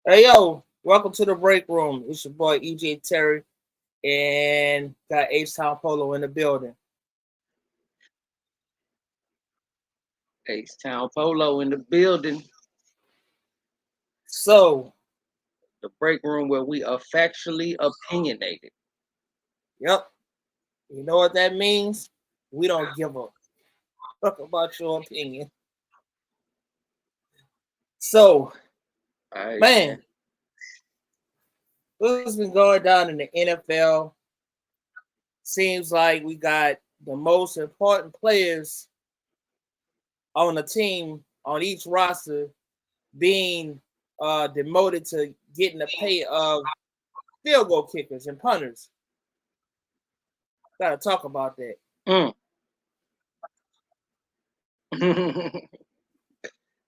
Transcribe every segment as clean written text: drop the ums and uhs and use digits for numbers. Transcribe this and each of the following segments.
Hey yo, welcome to the break room. It's your boy EJ Terry and got H Town Polo in the building. Ace Town Polo in the building. So, The break room where we are factually opinionated. yep, you know what that means? We don't give a fuck about your opinion. So, All right, man, man. what's been going down in the NFL? Seems like we got the most important players on the team on each roster being demoted to getting the pay of field goal kickers and punters. Gotta talk about that. Mm.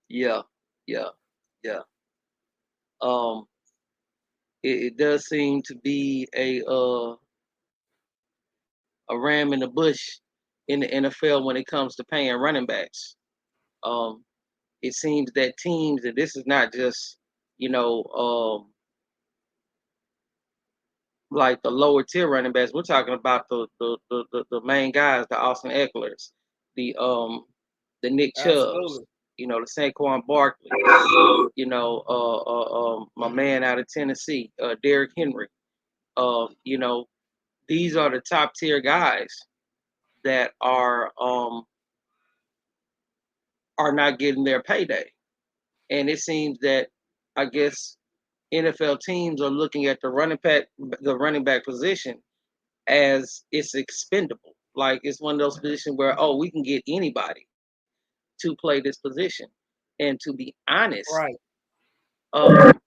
Yeah, yeah, yeah. Um, it does seem to be a ram in the bush in the NFL when it comes to paying running backs. Um, it seems that teams, and this is not just you know like the lower tier running backs. We're talking about the main guys, the Austin Ecklers, the um the Nick Chubbs, Absolutely. the Saquon Barkley, my man out of Tennessee, Derrick Henry. You know, these are the top tier guys that are not getting their payday. And it seems that I guess NFL teams are looking at the running back position as it's expendable. Like it's one of those positions where we can get anybody to play this position. And to be honest, Right. um,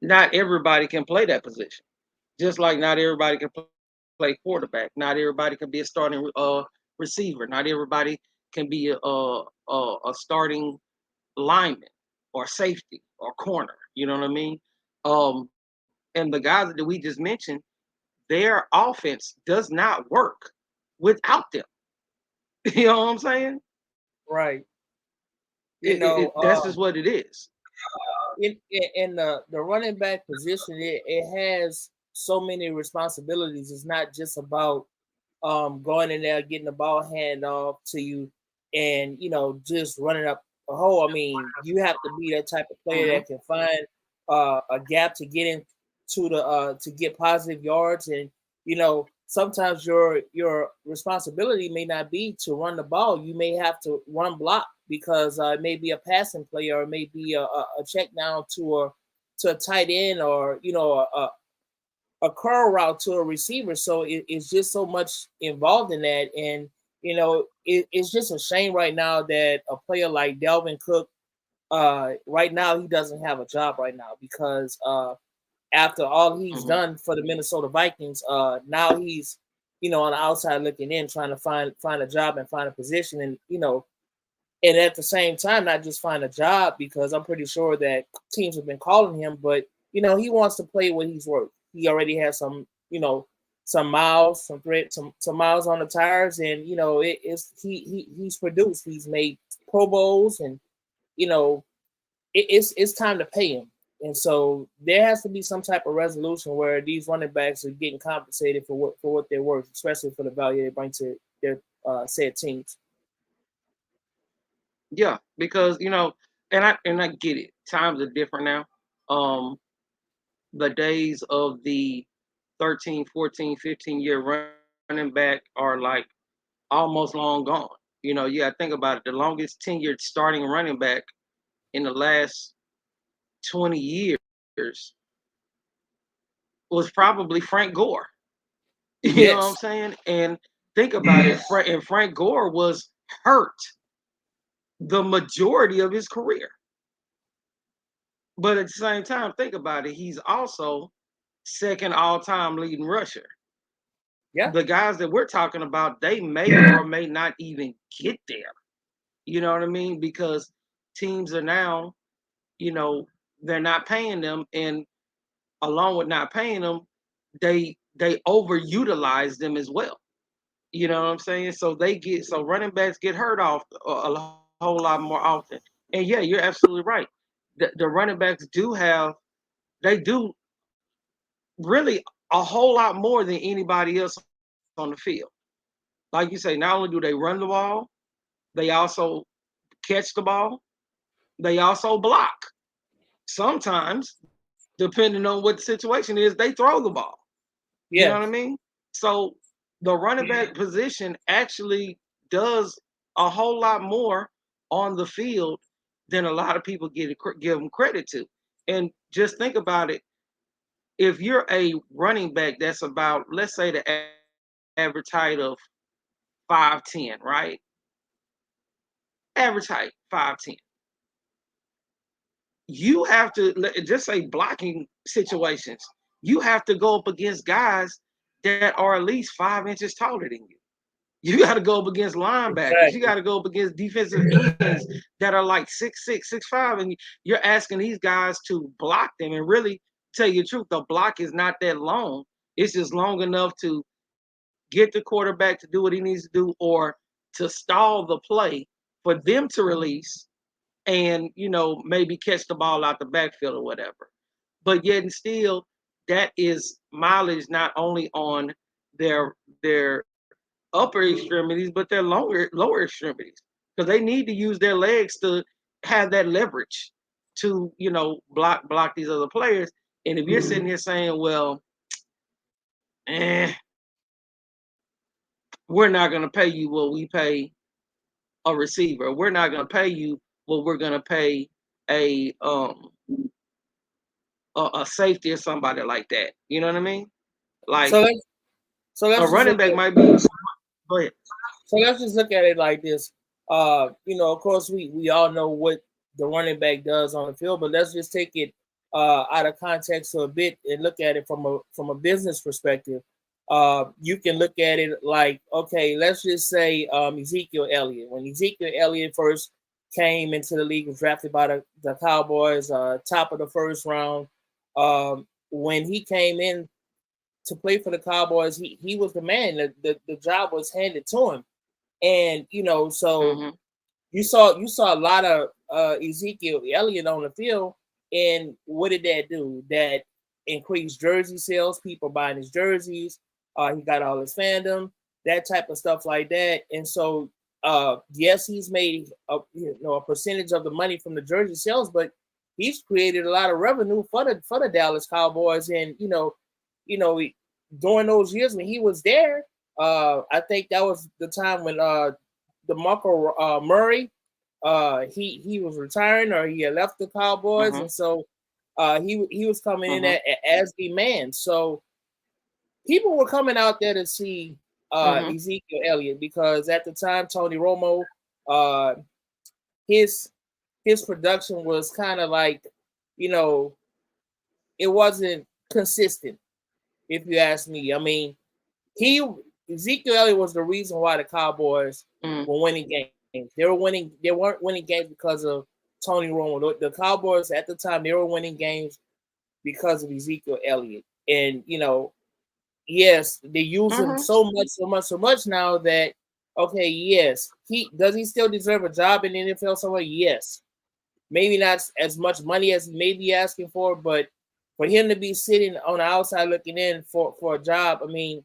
not everybody can play that position. Just like not everybody can play quarterback. Not everybody can be a starting receiver. Not everybody can be a starting lineman or safety or corner. You know what I mean? And the guys that we just mentioned, their offense does not work without them. You know what I'm saying? Right. You It know, that's just what it is. in the running back position, it has so many responsibilities. It's not just about going in there, getting the ball handed off to you, and just running up a hole. I mean, you have to be that type of player Hmm. that can find a gap to get into the to get positive yards, and sometimes your responsibility may not be to run the ball. You may have to run block because it may be a passing play or it may be a check down to a tight end or a curl route to a receiver. So it's just so much involved in that. And, it's just a shame right now that a player like Delvin Cook, right now, he doesn't have a job right now because after all he's Hmm. done for the Minnesota Vikings, now he's, on the outside looking in, trying to find a job and find a position. And, and at the same time, not just find a job because I'm pretty sure that teams have been calling him, but he wants to play what he's worth. He already has some miles, some miles on the tires, and it's he's produced. He's made Pro Bowls, and you know it's time to pay him. And so there has to be some type of resolution where these running backs are getting compensated for what they're worth, especially for the value they bring to their said teams. Yeah, because and I get it. Times are different now. Um, the days of the 13, 14, 15 year running back are like almost long gone. Yeah, think about it. The longest tenured starting running back in the last 20 years was probably Frank Gore. You know what I'm Yes. saying? And think about it. And Frank Gore was hurt the majority of his career. But at the same time, think about it. He's also second all time leading rusher. The Yeah. guys that we're talking about, they may or may not even get there. You know what I mean? Because teams are now, you know, they're not paying them, and along with not paying them, they overutilize them as well. You know what I'm saying? So running backs get hurt off a whole lot more often. And yeah, you're absolutely right. the running backs do have, they do really a whole lot more than anybody else on the field. Like you say, not only do they run the ball, they also catch the ball, they also block. Sometimes, depending on what the situation is, they throw the ball. You know what I Yes. mean? So the running back position actually does a whole lot more on the field than a lot of people give them credit to. And just think about it. If you're a running back that's about, let's say, the average height of 5'10", right? Average height 5'10". You have to, just say blocking situations. You have to go up against guys that are at least 5 inches taller than you. You got to go up against linebackers. You got Exactly. to go up against defensive ends that are like 6'6", 6'5", and you're asking these guys to block them. And really, tell you the truth, the block is not that long. It's just long enough to get the quarterback to do what he needs to do, or to stall the play for them to release and maybe catch the ball out the backfield or whatever. But yet and still, that is mileage not only on their upper extremities, but their lower extremities, because they need to use their legs to have that leverage to block these other players. And if you're sitting here saying, well, we're not going to pay you what we pay a receiver, we're not going to pay you what we're going to pay a a safety or somebody like that. You know what I mean? Like So let's so a let's just running look back at might be. Go ahead. so let's just look at it like this. Of course, we all know what the running back does on the field, but let's just take it out of context a bit and look at it from a business perspective. You can look at it like, okay, let's just say Ezekiel Elliott. When Ezekiel Elliott first came into the league, was drafted by the Cowboys, top of the first round. When he came in to play for the Cowboys, he was the man. The job was handed to him, and so Mm-hmm. you saw a lot of Ezekiel Elliott on the field, and what did that do? That increased jersey sales, people buying his jerseys. He got all his fandom, that type of stuff like that, and so yes, he's made a percentage of the money from the jersey sales, but he's created a lot of revenue for the Dallas Cowboys, and you know, during those years when he was there, I think that was the time when DeMarco Murray, he was retiring or he had left the Cowboys, Mm-hmm. and so he was coming in Mm-hmm. as the man. So people were coming out there to see Mm-hmm. Ezekiel Elliott because at the time Tony Romo, uh, his his production was kind of like, you know, it wasn't consistent. If you ask me, I mean, he Ezekiel Elliott was the reason why the Cowboys were winning games. They weren't winning games because of Tony Romo. The Cowboys at the time, they were winning games because of Ezekiel Elliott. And yes, they use him Mm-hmm. so much, so much, so much now that okay, yes, he still deserve a job in the NFL somewhere? Yes. Maybe not as much money as he may be asking for, but for him to be sitting on the outside looking in for a job, I mean,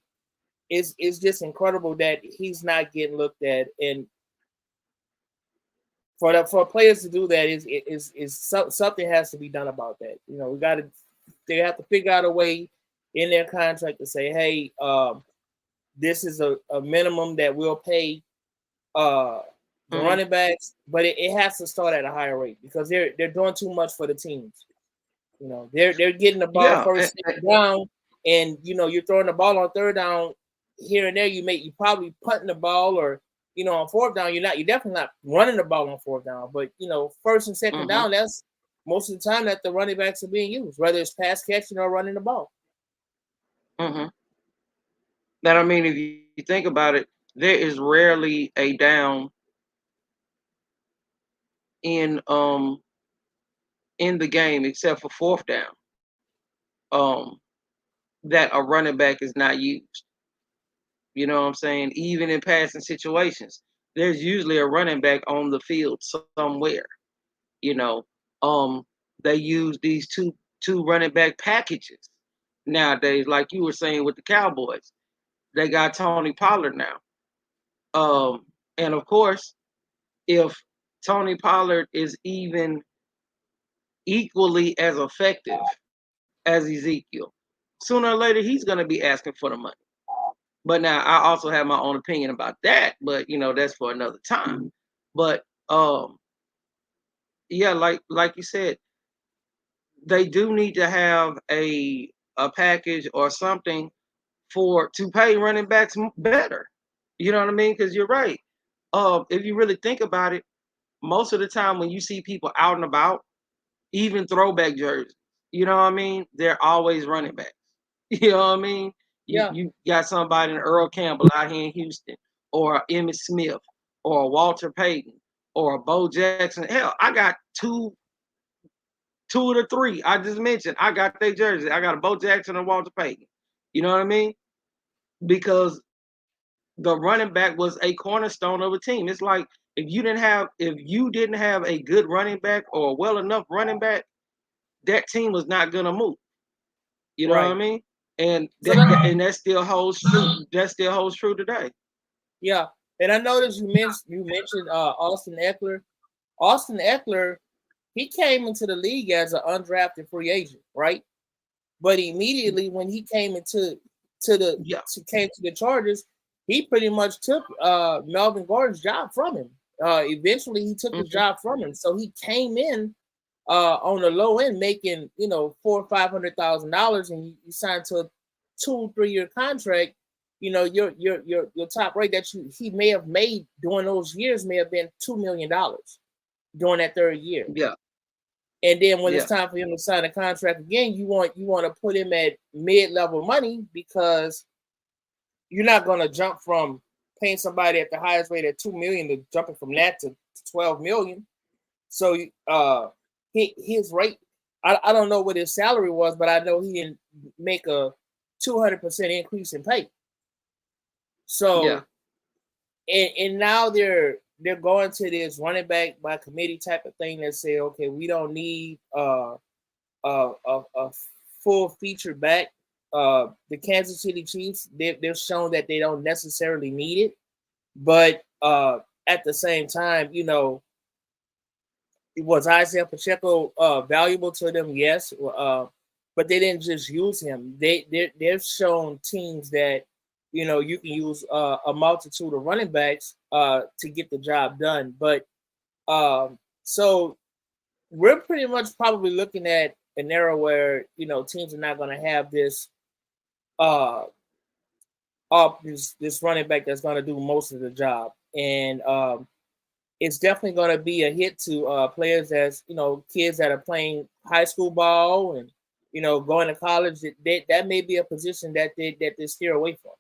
it's just incredible that he's not getting looked at, and for players to do that something has to be done about that. They have to figure out a way in their contract to say, hey, this is a minimum that we'll pay the Mm-hmm. running backs, but it has to start at a higher rate because they're doing too much for the teams. They're getting the ball Yeah. first, second down, and you're throwing the ball on third down here and there. You probably punting the ball, or on fourth down you're definitely not running the ball on fourth down. But first and second Mm-hmm. down, that's most of the time that the running backs are being used, whether it's pass catching or running the ball. Mm-hmm. That, I mean, if you think about it, there is rarely a down in um in the game except for fourth down um that a running back is not used. You know what I'm saying? Even in passing situations, there's usually a running back on the field somewhere. You know, um, they use these two running back packages nowadays, like you were saying with the Cowboys. They got Tony Pollard now. Um, and of course, if Tony Pollard is even equally as effective as Ezekiel, sooner or later he's going to be asking for the money. But now I also have my own opinion about that, but that's for another time. But yeah, like you said, they do need to have a package or something for to pay running backs better. You know what I mean? Because you're right. If you really think about it, most of the time when you see people out and about, even throwback jerseys, you know what I mean? They're always running backs. You know what I mean? You Yeah, you got somebody in Earl Campbell out here in Houston, or Emmitt Smith, or a Walter Payton, or a Bo Jackson. Hell, I got two of the three I just mentioned. I got their jersey. I got a Bo Jackson and Walter Payton. You know what I mean? Because the running back was a cornerstone of a team. It's like if you didn't have a good running back or a well enough running back, that team was not gonna move. You know what I right. mean? And So let that still holds true. That still holds true today. Yeah, and I noticed you mentioned Austin Eckler. Austin Eckler, he came into the league as an undrafted free agent, right? But immediately when he came into Yeah. came to the Chargers, he pretty much took Melvin Gordon's job from him. Eventually, he took his Hmm. job from him, so he came in on the low end, making $400,000-$500,000, and you signed to a 2-3 year contract. Your top rate that he may have made during those years may have been $2 million during that third year. Yeah. And then when it's Yeah. time for him to sign a contract again, you want to put him at mid-level money because you're not going to jump from paying somebody at the highest rate at 2 million to jumping from that to 12 million. So his rate, I don't know what his salary was, but I know he didn't make a 200% increase in pay. Yeah. So and now they're going to this running back by committee type of thing that say, okay, we don't need a full featured back. The Kansas City Chiefs, they've shown that they don't necessarily need it, but at the same time, was Isaiah Pacheco valuable to them? Yes, but they didn't just use him. They've shown teams that you can use a multitude of running backs to get the job done. But so we're pretty much probably looking at an era where teams are not going to have uh this running back that's going to do most of the job, and it's definitely going to be a hit to players as kids that are playing high school ball and going to college. That may be a position that they steer away from.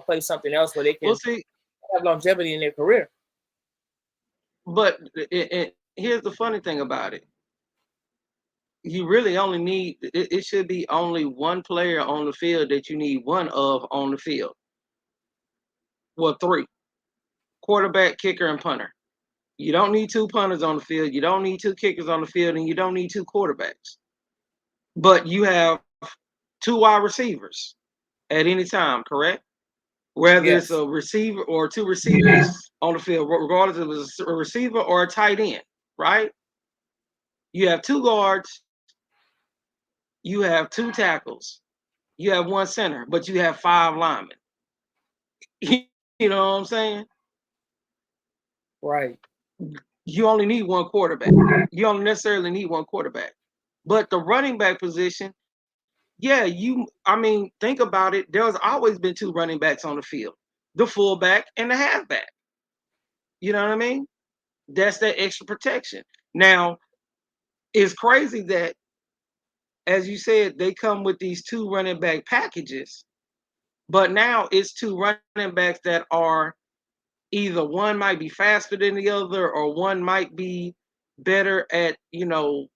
Play something else where they Well, can see, have longevity in their career. but here's the funny thing about it. You really only need it should be only one player on the field that you need one of on the field. Well, three: quarterback, kicker, and punter. You don't need two punters on the field. You don't need two kickers on the field, and you don't need two quarterbacks. But you have two wide receivers at any time, correct? Whether it's a Yes, receiver or two receivers on the field, regardless if it's a receiver or a tight end, right? You have two guards, you have two tackles, you have one center, but you have five linemen. You know what I'm saying? right, You only need one quarterback. You don't necessarily need one quarterback. But the running back position, yeah, I mean, think about it. There's always been two running backs on the field, the fullback and the halfback. You know what I mean? That's that extra protection. Now, it's crazy that, as you said, they come with these two running back packages, but now it's two running backs that are either one might be faster than the other, or one might be better at, you know,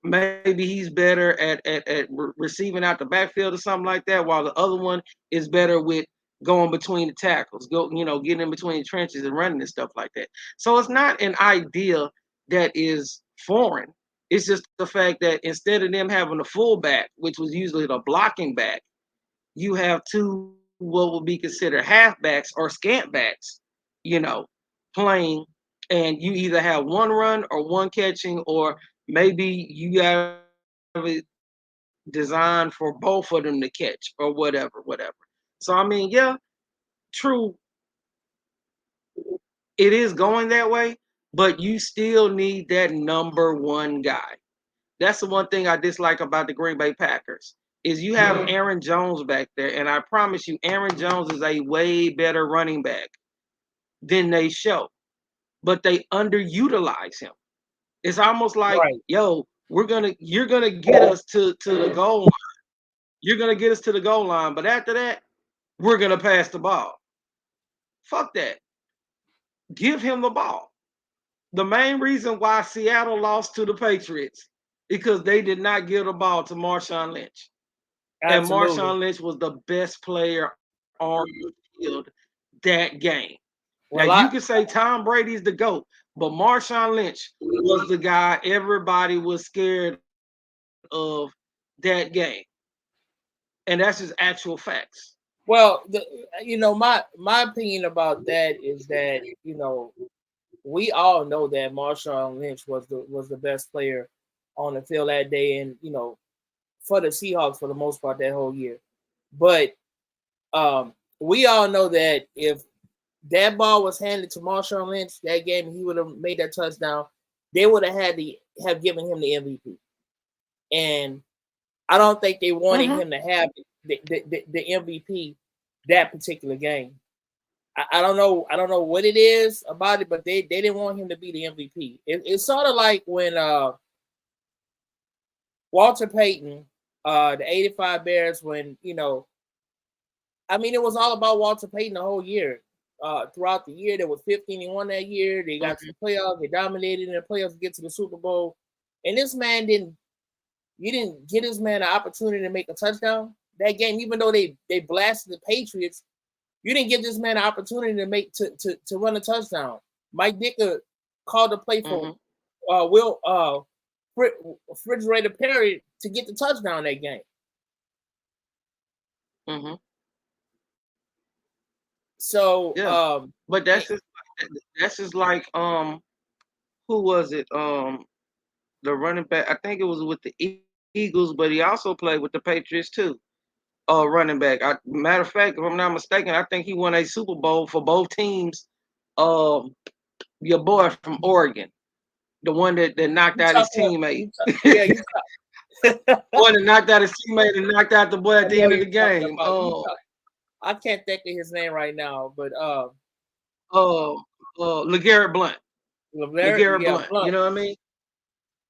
maybe he's better at receiving out the backfield or something like that, while the other one is better with going between the tackles, getting in between the trenches and running and stuff like that. So it's not an idea that is foreign. It's just the fact that instead of them having a fullback, which was usually the blocking back, you have two what would be considered halfbacks or scant backs, you know, playing, and you either have one run or one catching, or maybe you have it designed for both of them to catch or whatever. So I mean, yeah, true, it is going that way, but you still need that number one guy. That's the one thing I dislike about the Green Bay Packers is you have Aaron Jones back there, and I promise you, Aaron Jones is a way better running back than they show, but they underutilize him. It's almost like, Right. yo, you're gonna get us to the goal line. You're gonna get us to the goal line, but after that, we're gonna pass the ball. Fuck that. Give him the ball. The main reason why Seattle lost to the Patriots because they did not give the ball to Marshawn Lynch. And Absolutely. Marshawn Lynch was the best player on the field that game. Now you Well, can I say Tom Brady's the GOAT, but Marshawn Lynch was the guy everybody was scared of that game. And that's just actual facts. well, my opinion about that is that we all know that Marshawn Lynch was the best player on the field that day, and for the Seahawks for the most part that whole year. But we all know that if that ball was handed to Marshawn Lynch that game, and he would have made that touchdown, they would have had to have given him the MVP. And I don't think they wanted Mm-hmm. him to have the MVP that particular game. I don't know. I don't know what it is about it, but they didn't want him to be the MVP. It's sort of like when Walter Payton, the '85 Bears, when I mean, it was all about Walter Payton the whole year. Throughout the year, they were 15-1 that year. They got to the playoffs. They dominated in the playoffs to get to the Super Bowl. And this man didn't. You didn't get this man an opportunity to make a touchdown that game, even though they blasted the Patriots. You didn't give this man an opportunity to run a touchdown. Mike Dicker called the play Mm-hmm. for Will Refrigerator Perry to get the touchdown that game. Mm-hmm. So Yeah. But that's just like who was it? The running back. I think it was with the Eagles, but he also played with the Patriots too. Running back. Matter of fact, if I'm not mistaken, I think he won a Super Bowl for both teams. Um, your boy from Oregon, the one that knocked you out his talking, teammate, yeah, you talk, one that knocked out his teammate and knocked out the boy I at the know end of you're the talking game. about. I can't think of his name right now, but Uh, LeGarrette Blunt. LeGarrette Yeah, Blunt. You Blunt. know what I mean?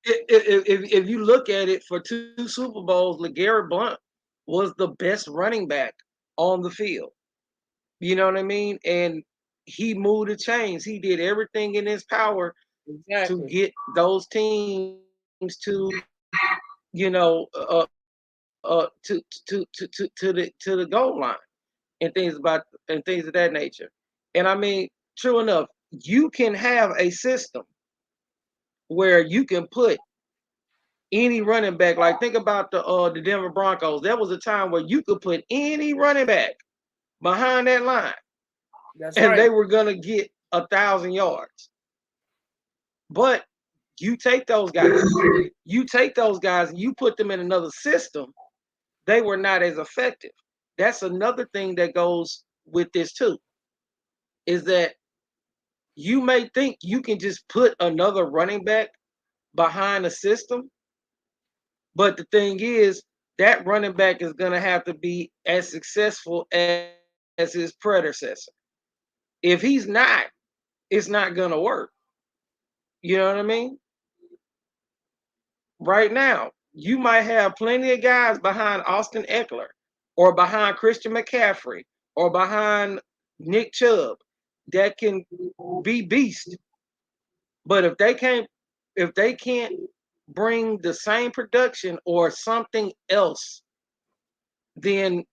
If you look at it for two Super Bowls, LeGarrette Blunt was the best running back on the field. You know what I mean? And he moved the chains. He did everything in his power to Exactly. get those teams to, you know, to the goal line and things of that nature. And I mean, true enough, you can have a system where you can put any running back. Like think about the Denver Broncos. There was a time where you could put any running back behind that line, That's and they right. were gonna get 1,000 yards. But you take those guys, and you put them in another system, they were not as effective. That's another thing that goes with this too, is that you may think you can just put another running back behind a system, but the thing is that running back is going to have to be as successful as his predecessor. If he's not, it's not going to work. You know what I mean? Right now, you might have plenty of guys behind Austin Eckler or behind Christian McCaffrey or behind Nick Chubb that can be beast. But if they can't bring the same production or something else, then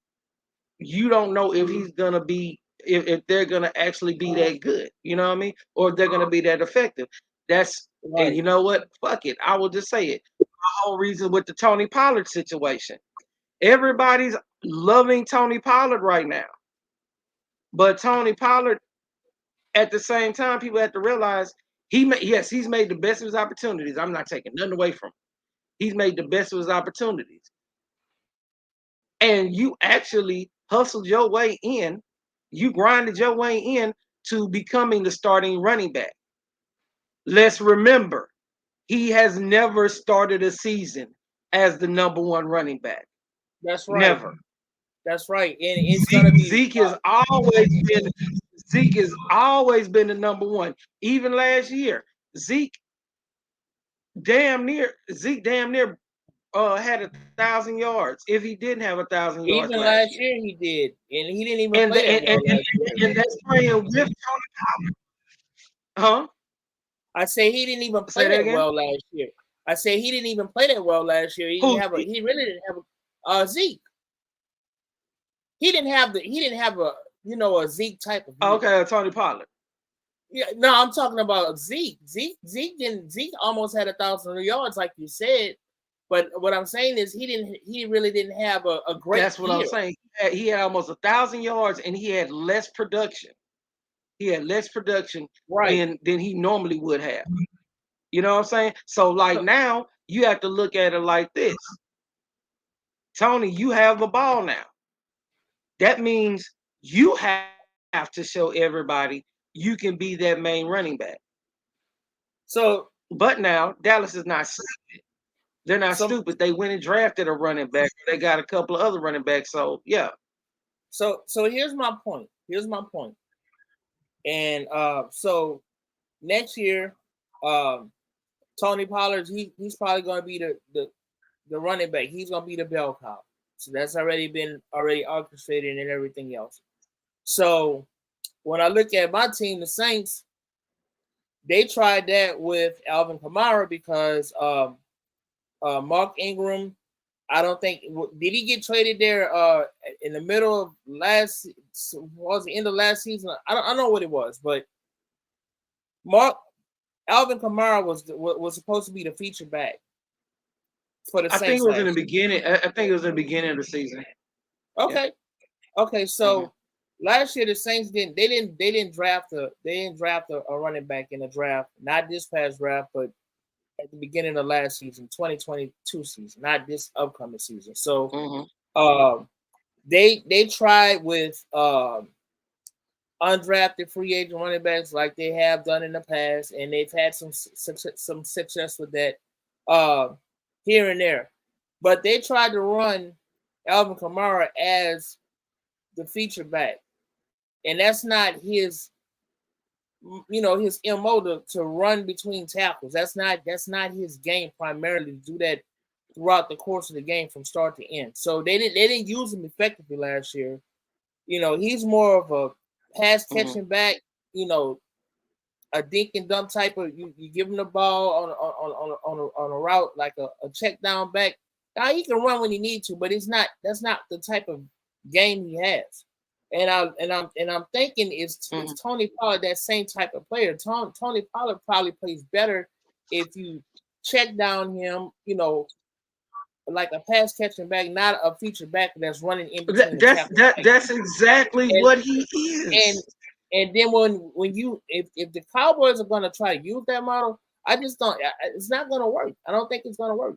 you don't know if he's gonna be if they're gonna actually be that good, you know what I mean? Or if they're gonna be that effective. That's and Right. you know what? Fuck it. I will just say it. The whole reason with the Tony Pollard situation. Everybody's loving Tony Pollard right now. But Tony Pollard, at the same time, people have to realize yes, he's made the best of his opportunities. I'm not taking nothing away from him. He's made the best of his opportunities. And you actually hustled your way in, you grinded your way in to becoming the starting running back. Let's remember, he has never started a season as the number one running back. That's right. Never. That's right. And it's gonna be Zeke has always been Zeke has always been the number one. Even last year, Zeke damn near had 1,000 yards if he didn't have 1,000 yards even last year. last year he did, and he didn't even And play the, that well last year. and that's playing with Tony Pollard. Huh? I say he didn't even Say play that that again. well last year. I say he didn't even play that well last year. He didn't Who's have a. Zeke? He really didn't have a Zeke. He didn't have a a Zeke type of year. Okay, Tony Pollard. Yeah, no, I'm talking about Zeke. Zeke almost had 1,000 yards, like you said. But what I'm saying is he really didn't have a great That's what I'm year. saying. He had almost 1,000 yards, and he had less production. He had less production Right. than he normally would have. You know what I'm saying? So like So, now you have to look at it like this. Tony, you have the ball now. That means you have to show everybody you can be that main running back. so But now Dallas is not stupid. They're not some stupid. They went and drafted a running back. They got a couple of other running backs. So yeah. so here's my point. Here's my point. And so next year, um, Tony Pollard, he's probably going to be the running back. He's going to be the bell cow. So that's already been already orchestrated and everything else. So when I look at my team, the Saints, they tried that with Alvin Kamara because Mark Ingram. I don't think did he get traded there in the middle of was the end of last season. I don't know what it was, but Mark Alvin Kamara was supposed to be the feature back for the I think it Saints was in the last year. beginning. I think it was in the beginning of the season. Yeah. Okay, okay. Hmm. So last year the Saints didn't draft a running back in the draft. Not this past draft, but at the beginning of last season, 2022 season, not this upcoming season. So Hmm. um, they tried with undrafted free agent running backs like they have done in the past, and they've had some success with that uh, here and there. But they tried to run Alvin Kamara as the feature back, and that's not his mo to run between tackles. That's not his game primarily to do that throughout the course of the game from start to end. So they didn't use him effectively last year. He's more of a pass Hmm. catching back. You know, a dink and dump type of you give him the ball on a route like a check down back. Now he can run when he need to, but that's not the type of game he has. And I'm thinking is Hmm. Tony Pollard that same type of player. Tony Pollard probably plays better if you check down him, like a pass catching back, not a feature back that's running in That, between the that's tackles. that. That's exactly And what he and is. and then when you if the Cowboys are gonna try to use that model, I just don't. It's not gonna work. I don't think it's gonna work.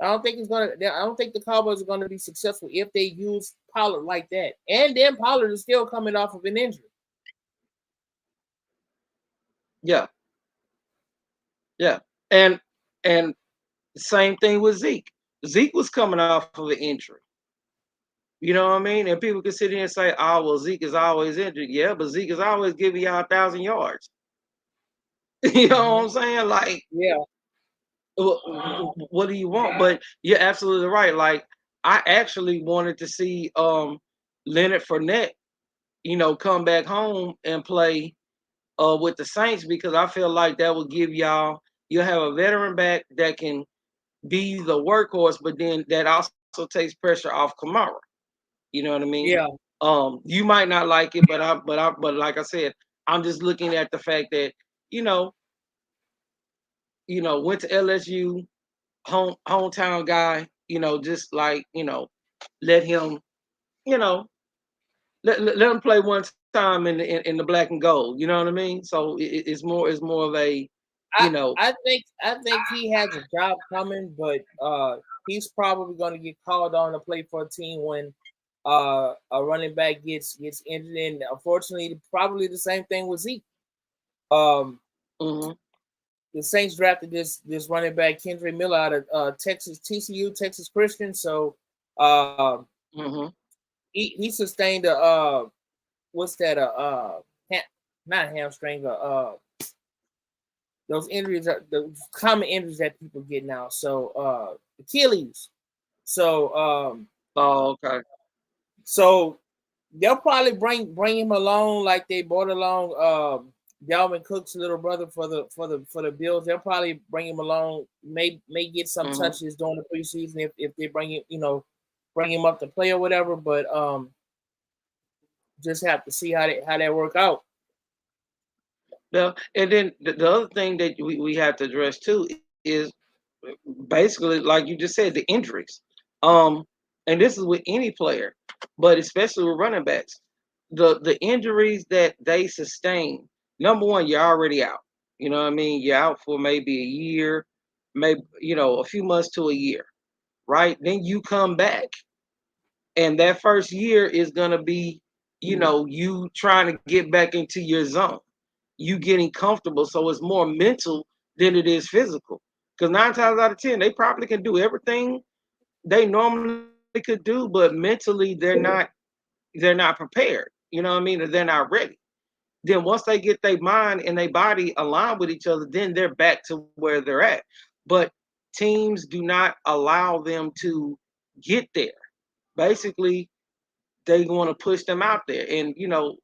I don't think it's gonna. I don't think the Cowboys are gonna be successful if they use Pollard like that. And then Pollard is still coming off of an injury. Yeah, yeah. And same thing with Zeke. Zeke was coming off of an injury. You know what I mean? And people can sit here and say, "Oh, well, Zeke is always injured." Yeah, but Zeke is always giving y'all 1,000 yards. You know what Mm-hmm. I'm saying? Like, Yeah. what do you want? But you're absolutely right. Like, I actually wanted to see Leonard Fournette, come back home and play with the Saints because I feel like that will give you'll have a veteran back that can be the workhorse, but then that also takes pressure off Kamara. You know what I mean? Yeah. You might not like it, but like I said, I'm just looking at the fact that you know went to LSU, hometown guy, just like, let him, you know, let him play one time in the black and gold. You know what I mean? So it's more of a, I you know, I think he has a job coming, but he's probably going to get called on to play for a team when a running back gets injured. And unfortunately, probably the same thing with Zeke. Um, hmm the Saints drafted this running back Kendrick Miller out of Texas TCU Texas Christian. So hmm he sustained a what's that ha- not hamstring those injuries are the common injuries that people get now. So Achilles. So Oh, okay. so they'll probably bring him along like they brought along Dalvin Cook's little brother for the Bills. They'll probably bring him along. May get some hmm touches during the preseason if they bring him bring him up to play or whatever. But just have to see how that work out. Well, and then the other thing that we have to address too is basically, like you just said, the injuries. Um, and this is with any player, but especially with running backs, the injuries that they sustain. Number one, you're already out. You know what I mean? You're out for maybe a year, maybe a few months to a year, right? Then you come back, and that first year is gonna be, you trying to get back into your zone, you getting comfortable. So it's more mental than it is physical. Because 9 times out of 10, they probably can do everything they normally could do, but mentally they're not prepared. You know what I mean? Or they're not ready. Then once they get their mind and their body aligned with each other, then they're back to where they're at. But teams do not allow them to get there. Basically, they want to push them out there. And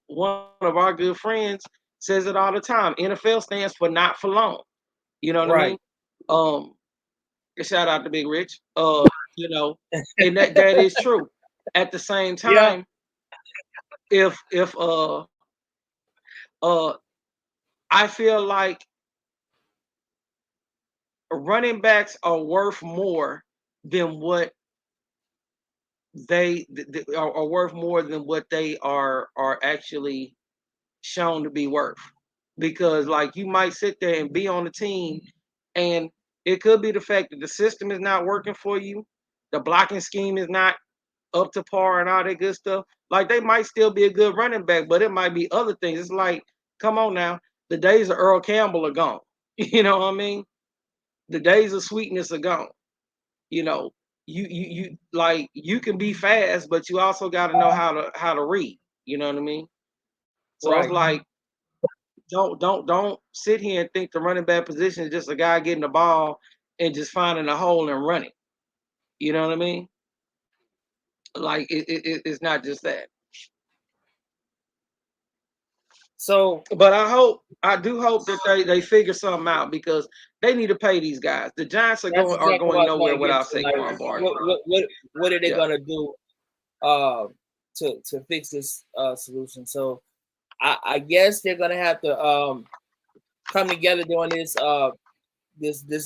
one of our good friends says it all the time. NFL stands for not for long. You know what I mean? Right. Um, shout out to Big Rich. You know, and that is true. At the same Yeah. time, if uh I feel like running backs are worth more than what are worth more than what they are actually shown to be worth. Because like you might sit there and be on the team, and it could be the fact that the system is not working for you, the blocking scheme is not up to par and all that good stuff. Like they might still be a good running back, but it might be other things. It's like, come on now, the days of Earl Campbell are gone. You know what I mean? The days of sweetness are gone. You know, you like you can be fast, but you also got to know how to read. You know what I mean? So it's Right. like don't sit here and think the running back position is just a guy getting the ball and just finding a hole and running. You know what I mean? Like it's not just that. So But I do hope that they figure something out because they need to pay these guys. The Giants are that's going are exactly going what I was nowhere going to get without to. Like, Saquon Barkley. what are they Yeah, gonna do uh, to fix this solution? So I guess they're gonna have to come together during this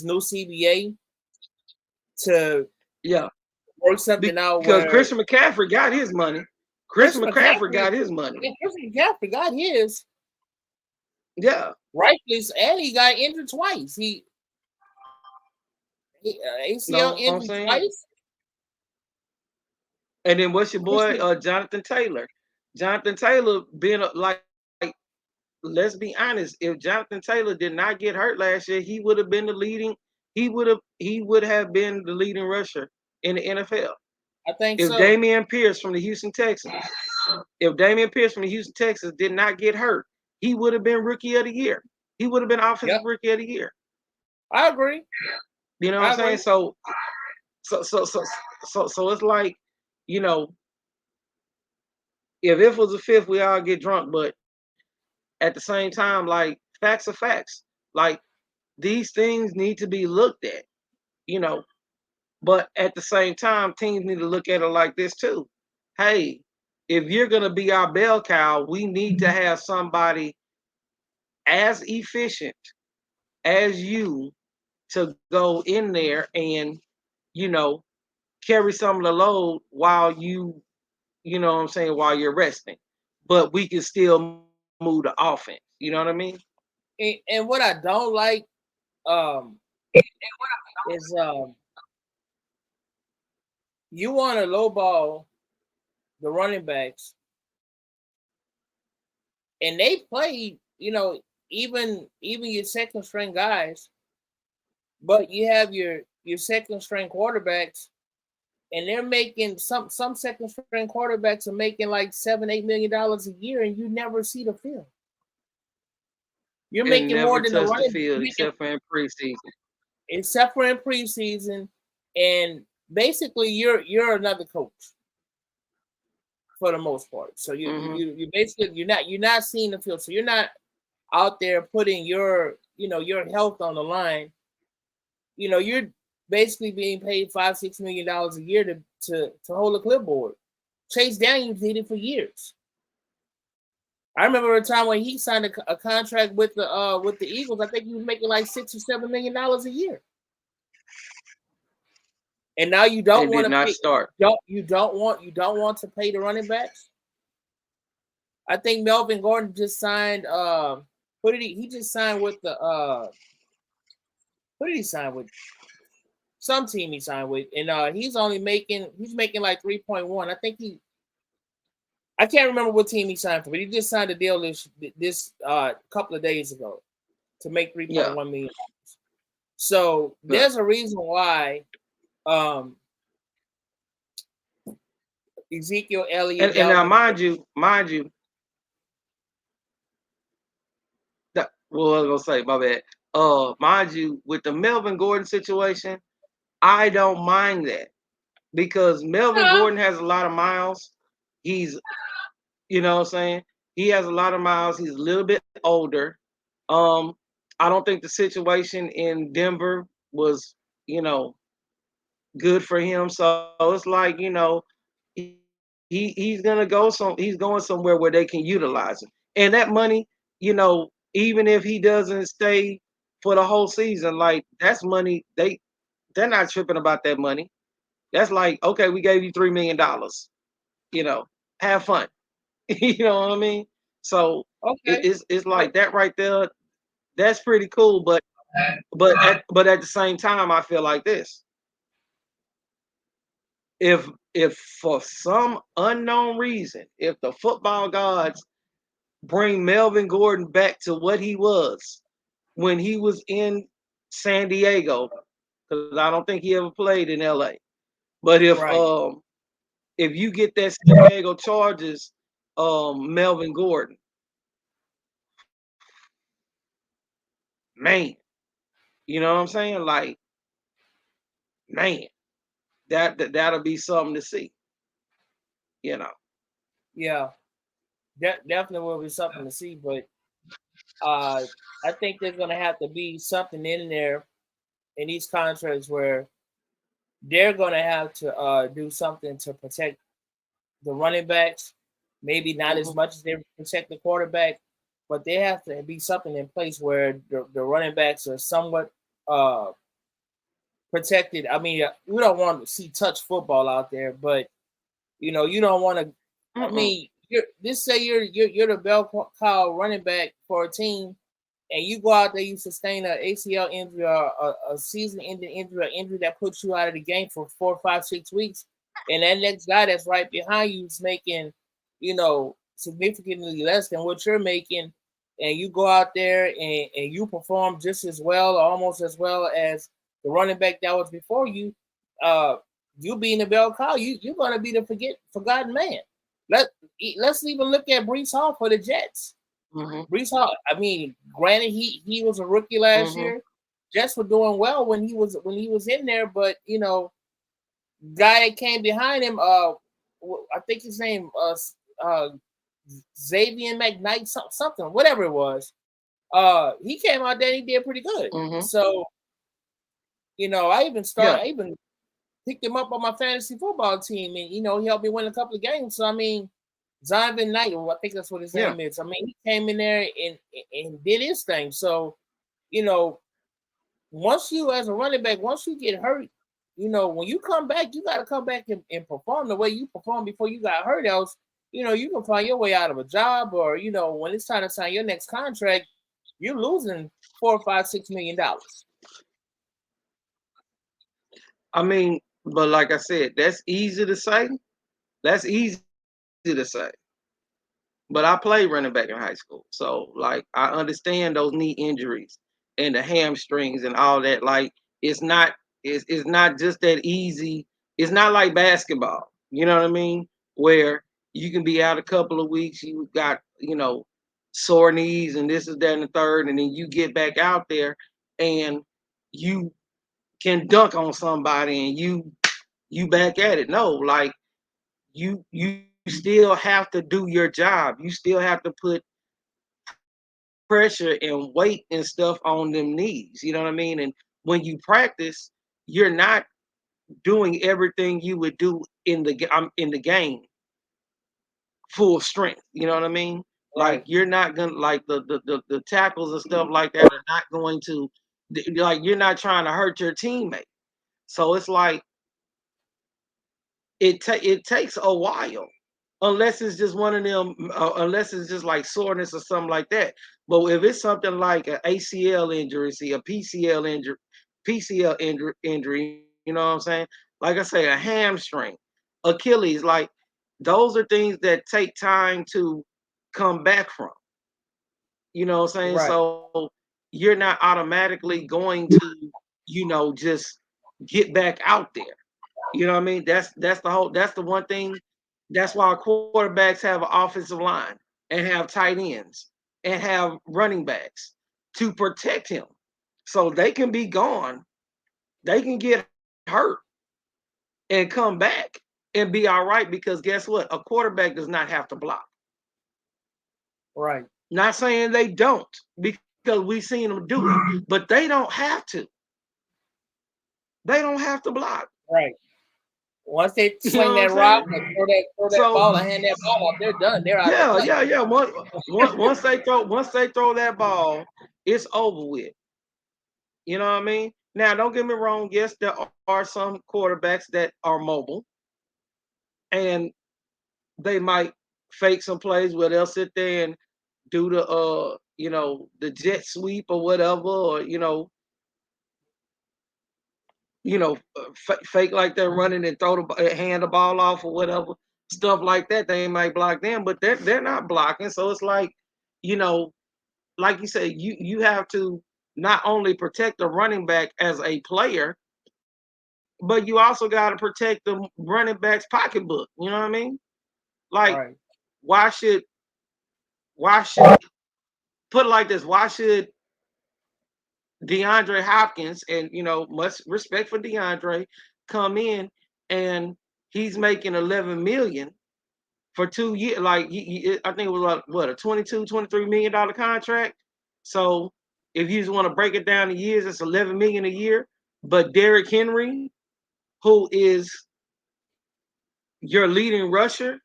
new CBA to yeah. work something out Because where Christian McCaffrey got his money. Christian Christian McCaffrey McCaffrey, got his money. yeah, Christian McCaffrey got his Yeah, rightfully, and he got injured twice. He know ACL what I'm injured saying? twice. And then what's your boy Christian, Jonathan Taylor? Jonathan Taylor being like, let's be honest, if Jonathan Taylor did not get hurt last year, he would have been the leading. He would have been the leading rusher in the NFL. I think If so. Damian Pierce from the Houston Texans, if Damian Pierce from the Houston Texans did not get hurt, he would have been rookie of the year. He would have been offensive Yep, rookie of the year. I agree. You know what I'm I saying? agree. So it's like, you know, if it was a fifth, we all get drunk. But at the same time, like facts are facts. Like these things need to be looked at, you know. But at the same time, teams need to look at it like this too. Hey, if you're gonna be our bell cow, we need to have somebody as efficient as you to go in there and, you know, carry some of the load while you know what I'm saying, while you're resting. But we can still move the offense. You know what I mean? And what I don't like um is you want to lowball the running backs, and they play, even your second string guys, but you have your second string quarterbacks, and they're making some second string quarterbacks are making like $7-8 million a year, and you never see the field. You're And making more never than the touch the running, field you're making, except for in preseason. except for in preseason, and basically you're another coach for the most part. So Hmm. you basically you're not seeing the field, so you're not out there putting your health on the line. You're basically being paid $5-6 million a year to hold a clipboard. Chase Daniels did it for years. I remember a time when he signed a contract with the Eagles. I think he was making like $6 or $7 million a year. And now you don't And want did to not pay. start. You don't want to pay the running backs. I think Melvin Gordon just signed. What did he just signed with the? What did he sign with? Some team he signed with, and he's making like 3.1. I think I can't remember what team he signed for, but he just signed a deal this couple of days ago to make three point Yeah, one million. So yeah. there's a reason why um, Ezekiel Elliott, And now Dalvin. mind you, well, I was gonna say, my bad. Mind you, with the Melvin Gordon situation, I don't mind that because Melvin Nah, Gordon has a lot of miles. He's, you know what I'm saying? He has a lot of miles. He's a little bit older. Um, I don't think the situation in Denver was, you know, good for him. So it's like, he's gonna go he's going somewhere where they can utilize him. And that money, even if he doesn't stay for the whole season, like that's money they're not tripping about that money. That's like, okay, we gave you $3 million. You know, have fun. You know what I mean? So okay. it's like that right there. That's pretty cool. But at the same time, I feel like this: if for some unknown reason, if the football gods bring Melvin Gordon back to what he was when he was in San Diego, because I don't think he ever played in LA. But Right. if you get that San Diego Chargers, Melvin Gordon, man, you know what I'm saying? Like, man, that'll be something to see. You know. Yeah. Definitely will be something to see, but uh, I think there's gonna have to be something in there in these contracts where they're gonna have to do something to protect the running backs. Maybe not as Hmm. much as they protect the quarterback, but there has to be something in place where the running backs are somewhat uh, protected. I mean, we don't want to see touch football out there, but you don't want to. I Mm-mm. mean, you're the bell cow running back for a team, and you go out there, you sustain an ACL injury or a season-ending injury, or injury that puts you out of the game for 4, 5, 6 weeks, and that next guy that's right behind you is making, significantly less than what you're making, and you go out there and you perform just as well, or almost as well as the running back that was before you, uh, you being the bell cow, you're gonna be the forgotten man. Let let's even look at Brees Hall for the Jets. Hmm. Brees Hall. I mean, granted, he was a rookie last Hmm. year. Jets were doing well when he was in there, but guy that came behind him, I think his name, uh, Xavier McKnight, something, whatever it was. He came out there and he did pretty good. Hmm. So Yeah. I even picked him up on my fantasy football team, and he helped me win a couple of games. So I mean, Zion Knight, I think that's what his Yeah. name is. I mean, he came in there and did his thing. So, you know, once you as a running back, once you get hurt, when you come back, you got to come back and perform the way you performed before you got hurt. Else, you can find your way out of a job, or when it's time to sign your next contract, you're losing $4, $5, $6 million. I mean, but like I said, that's easy to say. That's easy to say. But I played running back in high school. So like I understand those knee injuries and the hamstrings and all that. Like it's not just that easy. It's not like basketball. You know what I mean? Where you can be out a couple of weeks, you got, sore knees and this is that and the third, and then you get back out there and you can dunk on somebody and you back at it. No, like you still have to do your job. You still have to put pressure and weight and stuff on them knees. You know what I mean? And when you practice, you're not doing everything you would do in the game full strength. You know what I mean? Like Right, you're not gonna like the tackles and stuff like that are not going to like you're not trying to hurt your teammate. So it's like it takes a while, unless it's just one of them, unless it's just like soreness or something like that. But if it's something like an ACL injury, see a PCL injury, you know what I'm saying? Like I say, a hamstring, Achilles, like those are things that take time to come back from. You know what I'm saying? right, So you're not automatically going to, just get back out there. You know what I mean? That's the one thing. That's why quarterbacks have an offensive line and have tight ends and have running backs to protect him. So they can be gone, they can get hurt and come back and be all right because guess what? A quarterback does not have to block. right, Not saying they don't because we've seen them do it, but they don't have to. They don't have to block. right. Once they You know sling what I'm that rock saying? or throw that So ball and hand that ball off, they're done. They're out the yeah, play. yeah, yeah. Once they throw that ball, it's over with. You know what I mean? Now, don't get me wrong. Yes, there are some quarterbacks that are mobile, and they might fake some plays where they'll sit there and do the jet sweep or whatever, or fake like they're running and hand the ball off or whatever, stuff like that. They might block them, but they're not blocking. So it's like, you know, like you said, you have to not only protect the running back as a player, but you also got to protect the running back's pocketbook. You know what I mean? Like, Right, why should why should put it like this? Why should DeAndre Hopkins, and much respect for DeAndre, come in and he's making 11 million for 2 years? Like I think it was like what, a 22, $23 million contract. So if you just want to break it down to years, it's 11 million a year. But Derrick Henry, who is your leading rusher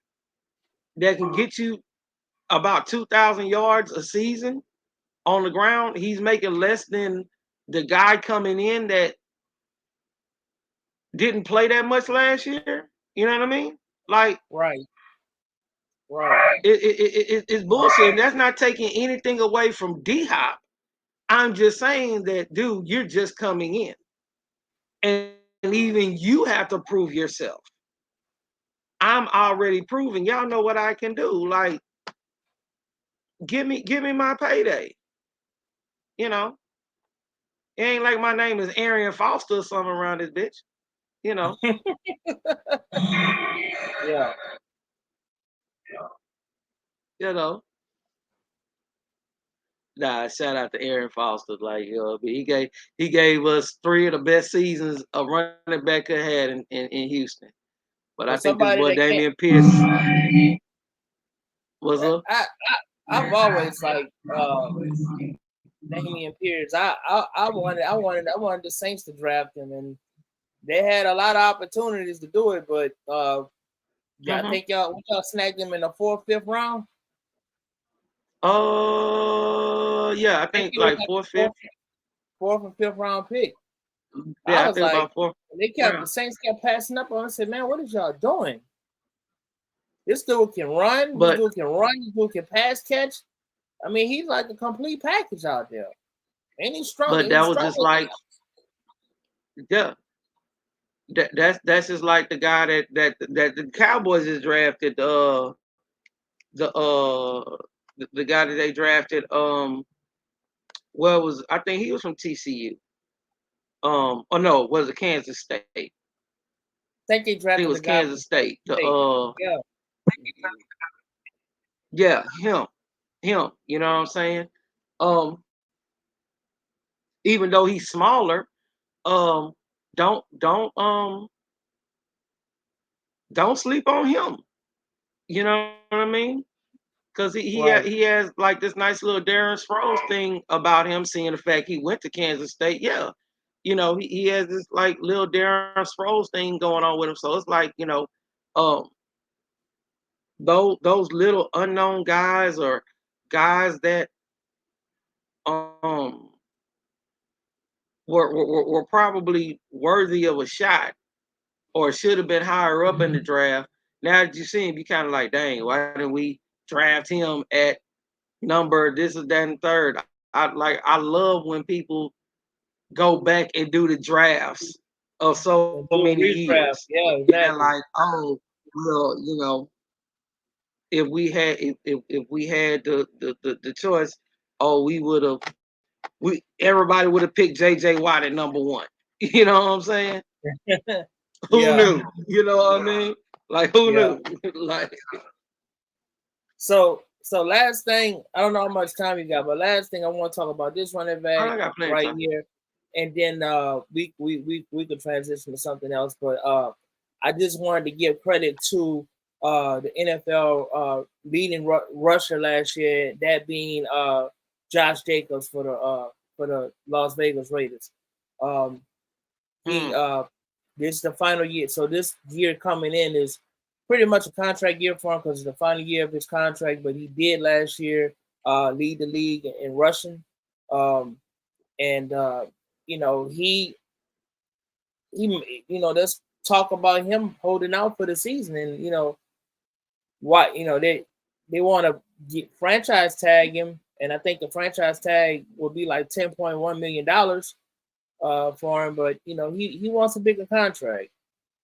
that can get you about 2,000 yards a season on the ground, he's making less than the guy coming in that didn't play that much last year. You know what I mean? Like right, right, it's bullshit. And that's not taking anything away from D Hop. I'm just saying that, dude, you're just coming in, and even you have to prove yourself. I'm already proven. Y'all know what I can do. Like, give me my payday. You know, it ain't like my name is Arian Foster or something around this bitch. You know, yeah. you know. Nah, shout out to Aaron Foster. Like, he gave us three of the best seasons a running back could had in Houston. But I For think this boy somebody that can't, Damian Pierce was I, a I, I've always like Damian Pierce. I wanted the Saints to draft him, and they had a lot of opportunities to do it, but yeah, I mhm. think y'all snagged him in the fourth, fifth round. Yeah, I I think think it was like like fourth, fourth. fifth. 4th or 5th round pick. I Yeah, I was think like, about 4th the round. Saints kept passing up on. I said, man, what is y'all doing? This dude can run. This But dude can run. This dude can pass catch. I mean, he's like a complete package out there. And he's strong. but He's that was just strong. like, yeah, that's just like the guy that the Cowboys has drafted. The the guy that they drafted. Well, was I think he was from TCU. Oh no, was it Kansas State? I I think they think it drafted was the guy Kansas from State. The State. Yeah. yeah, him. You know what I'm saying? Um, even though he's smaller, um, don't don't um don't sleep on him. You know what I mean? Because Right. he has like this nice little Darren Sproles thing about him, seeing the fact he went to Kansas State. Yeah, he has this like little Darren Sproles thing going on with him. So it's like um, those little unknown guys or guys that um were probably worthy of a shot or should have been higher up in the draft. Now that you see him, you kind of like, dang, why didn't we draft him at number this is that and third? I love when people go back and do the drafts of so And do a many redraft. years. Yeah, And exactly. like, oh, well, if we had the choice, oh, we everybody would have picked JJ Watt at number one. You know what I'm saying? Who Yeah, knew? You know what I mean? Like who yeah. knew? Like So last thing, I don't know how much time you got, but last thing I want to talk about this running back I got plenty of right time. here, and then we could transition to something else. But I just wanted to give credit to the NFL leading rusher last year, that being Josh Jacobs for the Las Vegas Raiders. Um, he Mm, This is the final year, so this year coming in is pretty much a contract year for him because it's the final year of his contract. But he did last year lead the league in rushing, um, and let's talk about him holding out for the season, and what they want to get franchise tag him, and I think the franchise tag will be like $10.1 million for him, but he wants a bigger contract,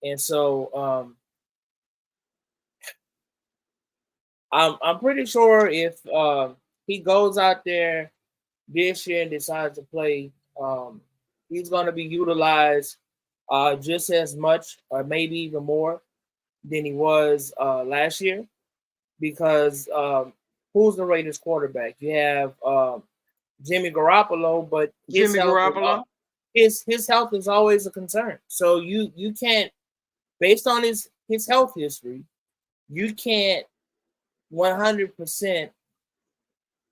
and so I'm pretty sure if he goes out there this year and decides to play, he's going to be utilized just as much, or maybe even more, than he was last year. Because who's the Raiders quarterback? You have Jimmy Garoppolo, but Jimmy Garoppolo. his health is always a concern. So you can't, based on his health history, you can't 100%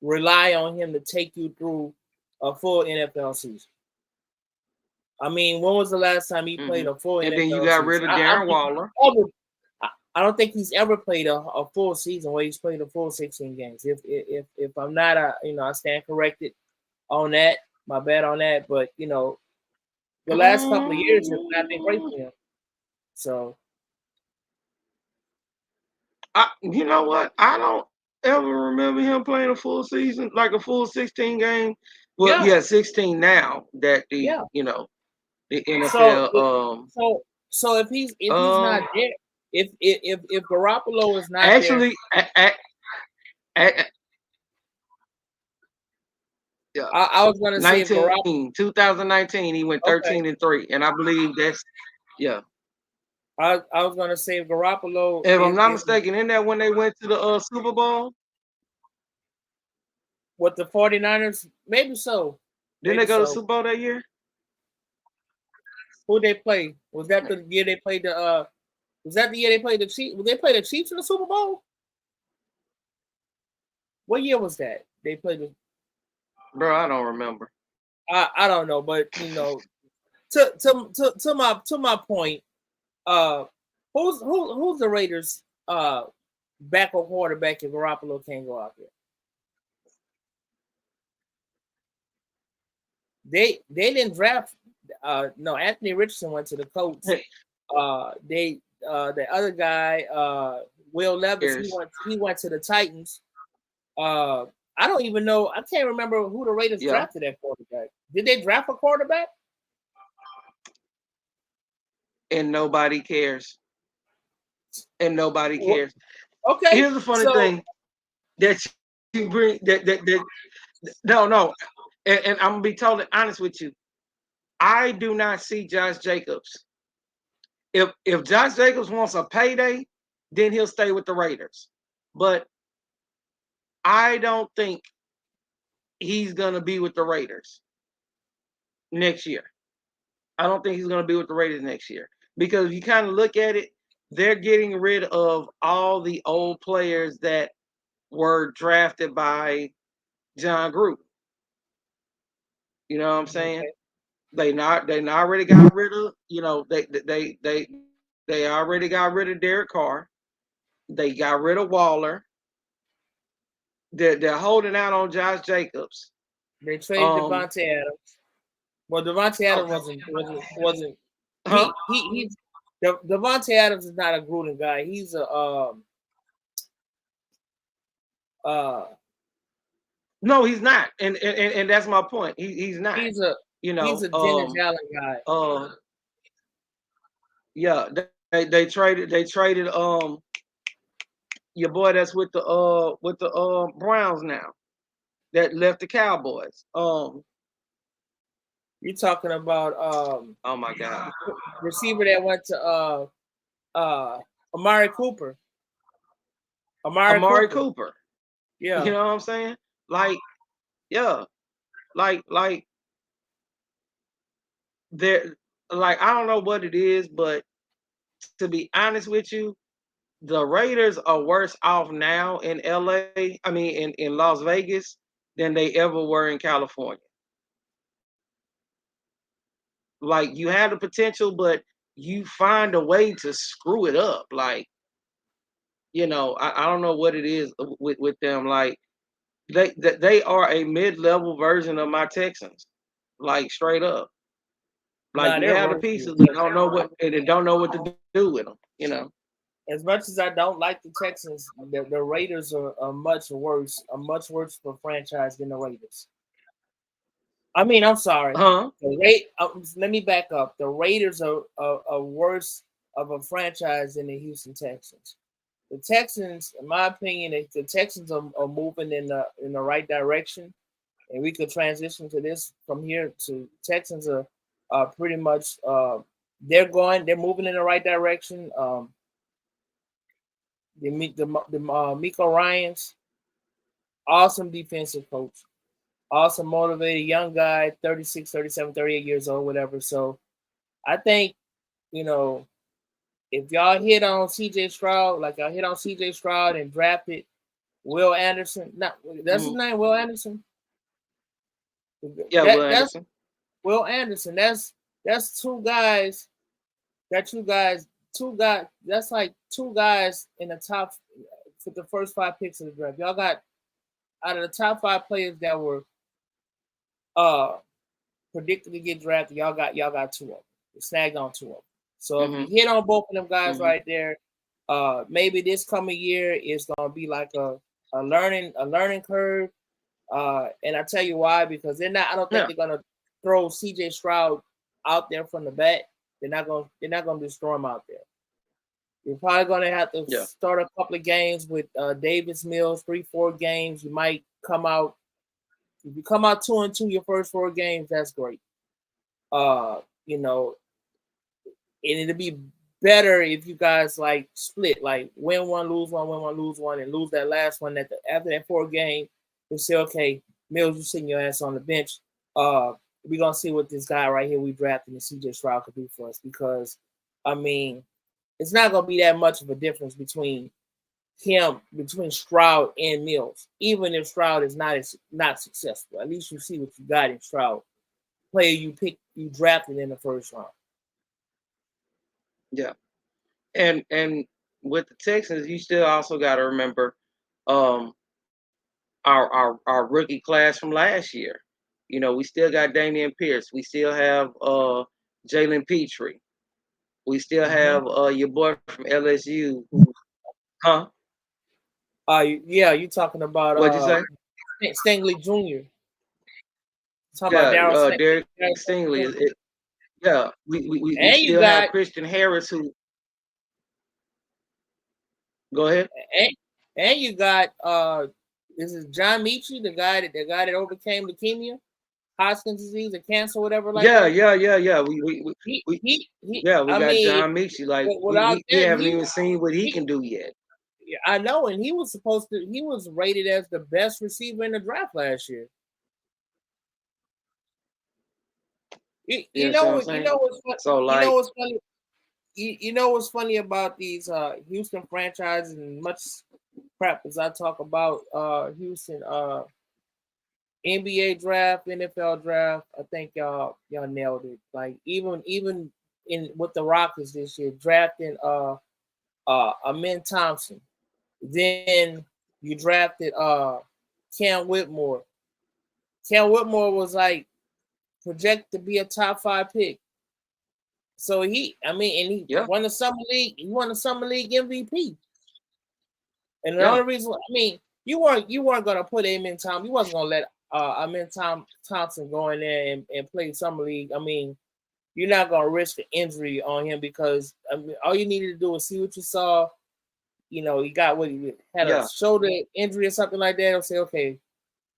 rely on him to take you through a full NFL season. I mean, when was the last time he played Hmm. a full And then you NFL got season? rid of I don't Darren think he's Waller. ever. I don't think he's ever played a full season where he's played a full 16 games. If I'm not, I stand corrected on that. My bad on that. But the last couple of years have not been great Mm, for him. So you know what? I don't ever remember him playing a full season, like a full 16 game. Well, yeah, yeah, 16 now that yeah. the So NFL so so if he's um not there, if Garoppolo is not there, actually a- yeah, I was gonna say if Garoppolo. 2019 he went Okay, 13-3, and I believe that's yeah. I was gonna say if Garoppolo If I'm is not is mistaken, in that when they went to the Super Bowl, with the 49ers, maybe so, didn't they maybe go to the so. Super Bowl that year? Who they play? Was that the year they played the? Was that the year they played the Chiefs? Did they play the Chiefs in the Super Bowl? What year was that? They played the. Bro, I don't remember. I don't know, but to my point, uh, who's the Raiders backup quarterback if Garoppolo can't go out there? they didn't draft. No, Anthony Richardson went to the Colts. They the other guy, Will Levis, Years. he went to the Titans. Uh, I don't even know. I can't remember who the Raiders Yeah. drafted at quarterback. Did they draft a quarterback? And nobody cares. And nobody cares. Okay, Here's the funny so thing that you bring that no. And I'm gonna be totally honest with you. I do not see Josh Jacobs. If Josh Jacobs wants a payday, then he'll stay with the Raiders. But I don't think he's gonna be with the Raiders next year. I don't think he's gonna be with the Raiders next year. Because if you kind of look at it, they're getting rid of all the old players that were drafted by John Gruden. You know what I'm saying? okay. They already got rid of, they already got rid of Derek Carr. They got rid of Waller. They're holding out on Josh Jacobs. They traded Um, Devontae Adams. Well, Devontae Adams oh, wasn't huh? he's Devontae Adams is not a Gruden guy. He's a uh No, he's not, and that's my point. He's not. he's a You he's know, a Dennis Allen guy. uh, yeah, they traded your boy that's with the Browns now that left the Cowboys. You're talking about Oh my God, receiver that went to uh Amari Cooper. Amari Amari Cooper. Cooper. You Yeah. know what I'm saying? Like, yeah, like there, like I don't know what it is, but to be honest with you, the Raiders are worse off now in LA. I mean, in Las Vegas than they ever were in California. Like you had the potential, but you find a way to screw it up. Like, I don't know what it is with them. Like they are a mid-level version of my Texans. Like straight up. Like Nah, you they're have the worse. pieces, but don't know what and they don't know what to do with them. As much as I don't like the Texans, the Raiders are a much worse of a franchise than the Raiders. I mean, I'm sorry. Huh? Let me back up. The Raiders are worse of a franchise than the Houston Texans. The Texans, in my opinion, the Texans are moving in the right direction, and we could transition to this from here. To Texans are pretty much they're moving in the right direction. The Miko Ryans, awesome defensive coach, awesome motivated young guy, 36, 37, 38 years old, whatever. So I think, you know, if y'all hit on CJ Stroud, like y'all hit on CJ Stroud and drafted Will Anderson, not that's his Mm-hmm. name, Will Anderson. Yeah, Will That's Anderson. Will Anderson. That's two guys. That you guys, two guys. That's like two guys in the top for the first five picks of the draft. Y'all got out of the top five players that were uh predicted to get drafted. Y'all got two of them. You snagged on two of them. So if you Mm-hmm. hit on both of them guys Mm-hmm. right there, maybe this coming year is gonna be like a learning curve. And I tell you why, because they're not. I don't think Yeah. they're gonna throw CJ Stroud out there from the bat. They're not gonna destroy him out there. You're probably gonna have to Yeah. start a couple of games with Davis Mills, 3-4 games. You might come out. If you come out 2-2 your first 4 games, that's great. Uh, you know, and it'll be better if you guys like split, like win one, lose one, and lose that last one. After that 4 game, you say, okay, Mills, you sitting your ass on the bench. Uh, we're gonna see what this guy right here we drafted in CJ Stroud could do for us, because I mean, it's not gonna be that much of a difference between Stroud and Mills. Even if Stroud is not successful, at least you see what you got in Stroud, player you drafted in the first round. Yeah. And with the Texans, you still also got to remember um our rookie class from last year. We still got Damian Pierce. We still have Jalen Petrie. We still Mm-hmm. have your boy from LSU. Huh? Yeah, you talking about What'd you say? Stingley Jr. Talking about Yeah, Darryl Derek Darryl Stingley. Jr. Yeah, we And still you have got Christian Harris. Who? Go ahead. and, and you got this is John Michie, the guy that overcame leukemia, Hodgkin's disease, or cancer, whatever like Yeah, that. yeah, yeah, yeah. We yeah, we I got mean, John Michie. Like without we that, haven't even seen what he he can do yet. I know, and he was rated as the best receiver in the draft last year. You, You you understand know what I'm what you saying? know what's fun, So you know like, what's funny you know what's funny about these Houston franchises, and much crap as I talk about Houston NBA draft, NFL draft, I think y'all nailed it. Like even in with the Rockets this year, drafting Amin Thompson. Then you drafted Cam Whitmore. Cam Whitmore was like projected to be a top 5 pick. So and he yeah, won the summer league. He won the summer league MVP. And the yeah, only reason, you weren't gonna put him in Tom. You wasn't gonna let Thompson go in there and play summer league. I mean, you're not gonna risk the injury on him because I mean, all you needed to do was see what you saw. He got what he had a yeah. shoulder injury or something like that. I'll say, okay,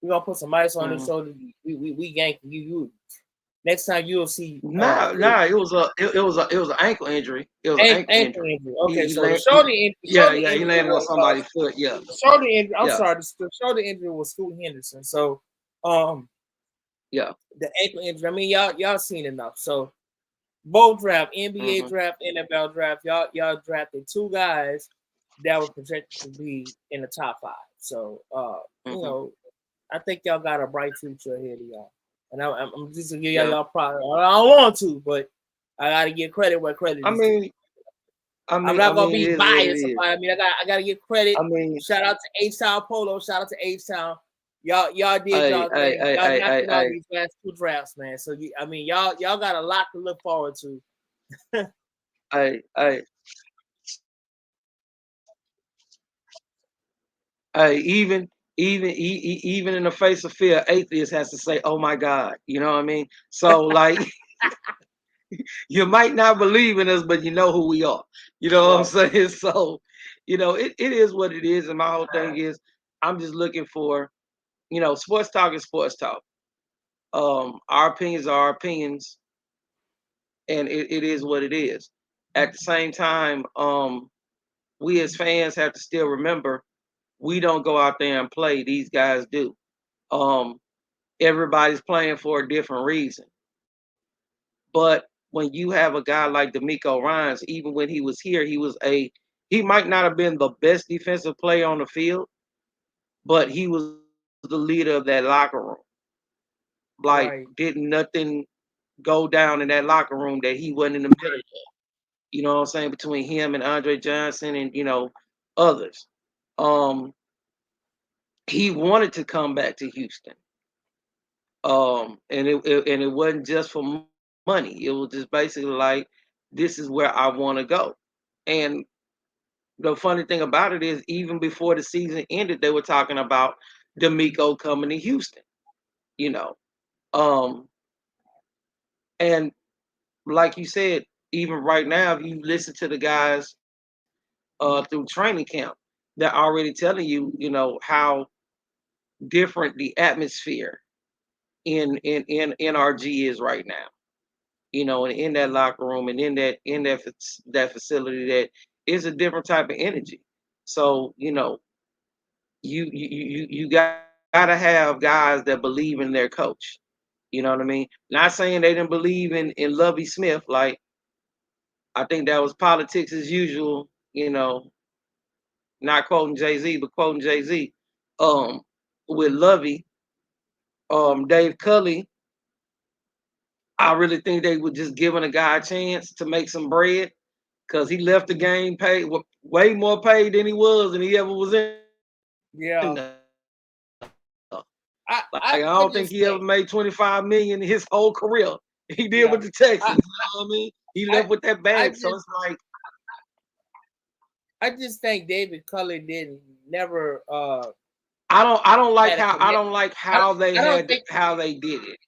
we're gonna put some ice on his Mm-hmm. shoulder. We yank you. Next time you'll see Nah. It was an ankle injury. It was an ankle ankle injury. injury. He, Okay, he so the land, shoulder injury, yeah, yeah. He landed on somebody's foot. Yeah, the shoulder injury. I'm yeah, sorry, the shoulder injury was Scoot Henderson. So, um, yeah. the ankle injury. I mean, y'all seen enough. So both draft, NBA Mm-hmm. draft, NFL draft, y'all drafted two guys that were projected to be in the top 5. So, you Mm-hmm. know, I think y'all got a bright future ahead of y'all. And I'm just gonna give Yeah. y'all proud. I don't want to, but I gotta give credit where credit I is due. mean, I'm not gonna it be is what it biased is. about it. I mean, I gotta give credit. I mean, Shout out to H Town Polo. Shout out to H Town. Y'all did hey, y'all hey, thing. hey, Y'all hey, knocked hey, it out hey, these last 2 drafts, man. So I mean, y'all got a lot to look forward to. hey, hey. Even in the face of fear, atheist has to say, "Oh my God," you know what I mean? So like, you might not believe in us, but you know who we are. You know what I'm Right. saying? So, it is what it is. And my whole thing is, I'm just looking for, sports talk is sports talk. Our opinions are our opinions, and it is what it is. At the same time, we as fans have to still remember we don't go out there and play. These guys do. Um, Everybody's playing for a different reason. But when you have a guy like D'Amico Ryans, even when he was here, he might not have been the best defensive player on the field, but he was the leader of that locker room. Like, Right. didn't nothing go down in that locker room that he wasn't in the middle of. You know what I'm saying? Between him and Andre Johnson and others. Um, he wanted to come back to Houston. And it wasn't just for money. It was just basically like, this is where I want to go. And the funny thing about it is, even before the season ended, they were talking about D'Amico coming to Houston. You know, um, and like you said, even right now, if you listen to the guys through training camp, they're already telling you, how different the atmosphere in NRG is right now. And in that locker room and in that facility, that is a different type of energy. So you gotta have guys that believe in their coach. You know what I mean? Not saying they didn't believe in Lovey Smith. Like, I think that was politics as usual. Not quoting Jay Z, but quoting Jay Z. Um, with Lovey, Dave Cully, I really think they were just giving a guy a chance to make some bread, because he left the game paid way more paid than he was, and he ever was in there. Yeah. So Like I I don't think just he ever think made 25 million in his whole career. He did yeah. with the Texans. I You know what I mean? He I left with that I bag. So just it's like I just think David Cullen didn't never I don't like had a how I connect. don't like I, how they I don't had think how they did it.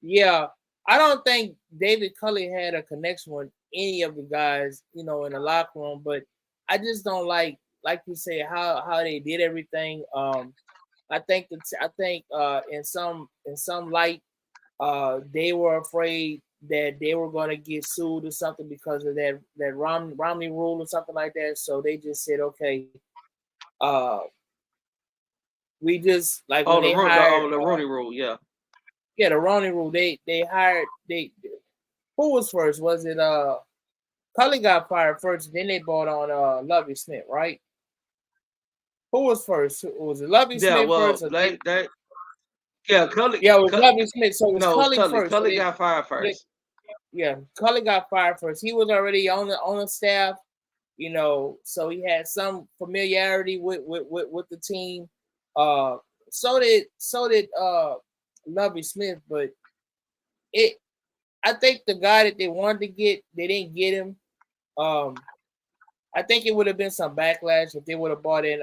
yeah, I don't think David Cullen had a connection with any of the guys, in the locker room. But I just don't like you say, how they did everything. I think in some light, they were afraid that they were going to get sued or something because of that Romney rule or something like that. So they just said, okay, uh, we just like when Oh, they hired, the Rooney Rule, yeah. yeah, the Romney rule. They hired who was first? Was it Cully got fired first, then they brought on Lovey Smith, right? Who was first? Was it Lovey Yeah, Smith well, first? Or they yeah, yeah, it was Lovey Smith. So it was no, it was Cully Cully. first. Cully got fired They first. yeah, Cully got fired first. He was already on the staff, so he had some familiarity with the team. Uh, so did Lovey Smith, but it I think the guy that they wanted to get, they didn't get him. Um, I think it would have been some backlash if they would have bought in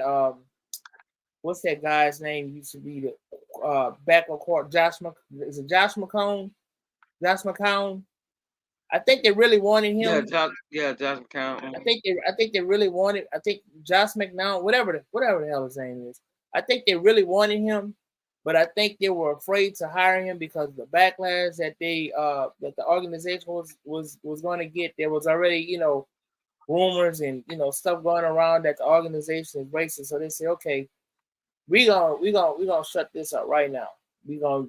what's that guy's name? Used to be the back on court. Is it Josh McCown? Josh McCown. I think they really wanted him. Josh McCown. I think they really wanted. I think Josh McNown, whatever the hell his name is. I think they really wanted him, but I think they were afraid to hire him because of the backlash that the organization was going to get. There was already rumors and stuff going around that the organization is racist. So they say, okay, we gonna shut this up right now. We gonna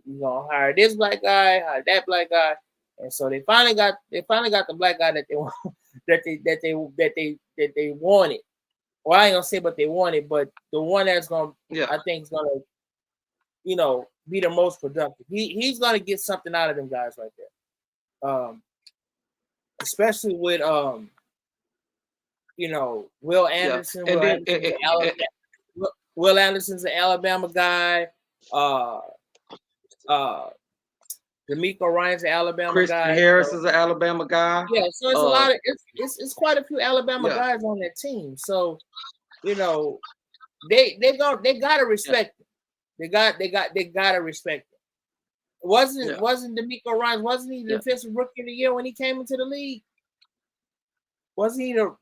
hire this black guy, hire that black guy, and so they finally got the black guy that they want that they wanted. Well, I ain't gonna say but they wanted, but the one that's gonna Yeah, I think is gonna be the most productive. He's gonna get something out of them guys right there. Especially with Will yeah. Anderson. And Will then Anderson's an Alabama. Will Anderson's an Alabama guy. Uh, uh, D'Amico Ryan's an Alabama Christian guy. Harris So is an Alabama guy. yeah, so it's a Uh, lot of it's quite a few Alabama yeah, guys on that team. So you know they gotta yeah, respect him. They gotta respect him. Wasn't yeah. wasn't D'Amico Ryan, wasn't he the Yeah. defensive rookie of the year when he came into the league? Wasn't he the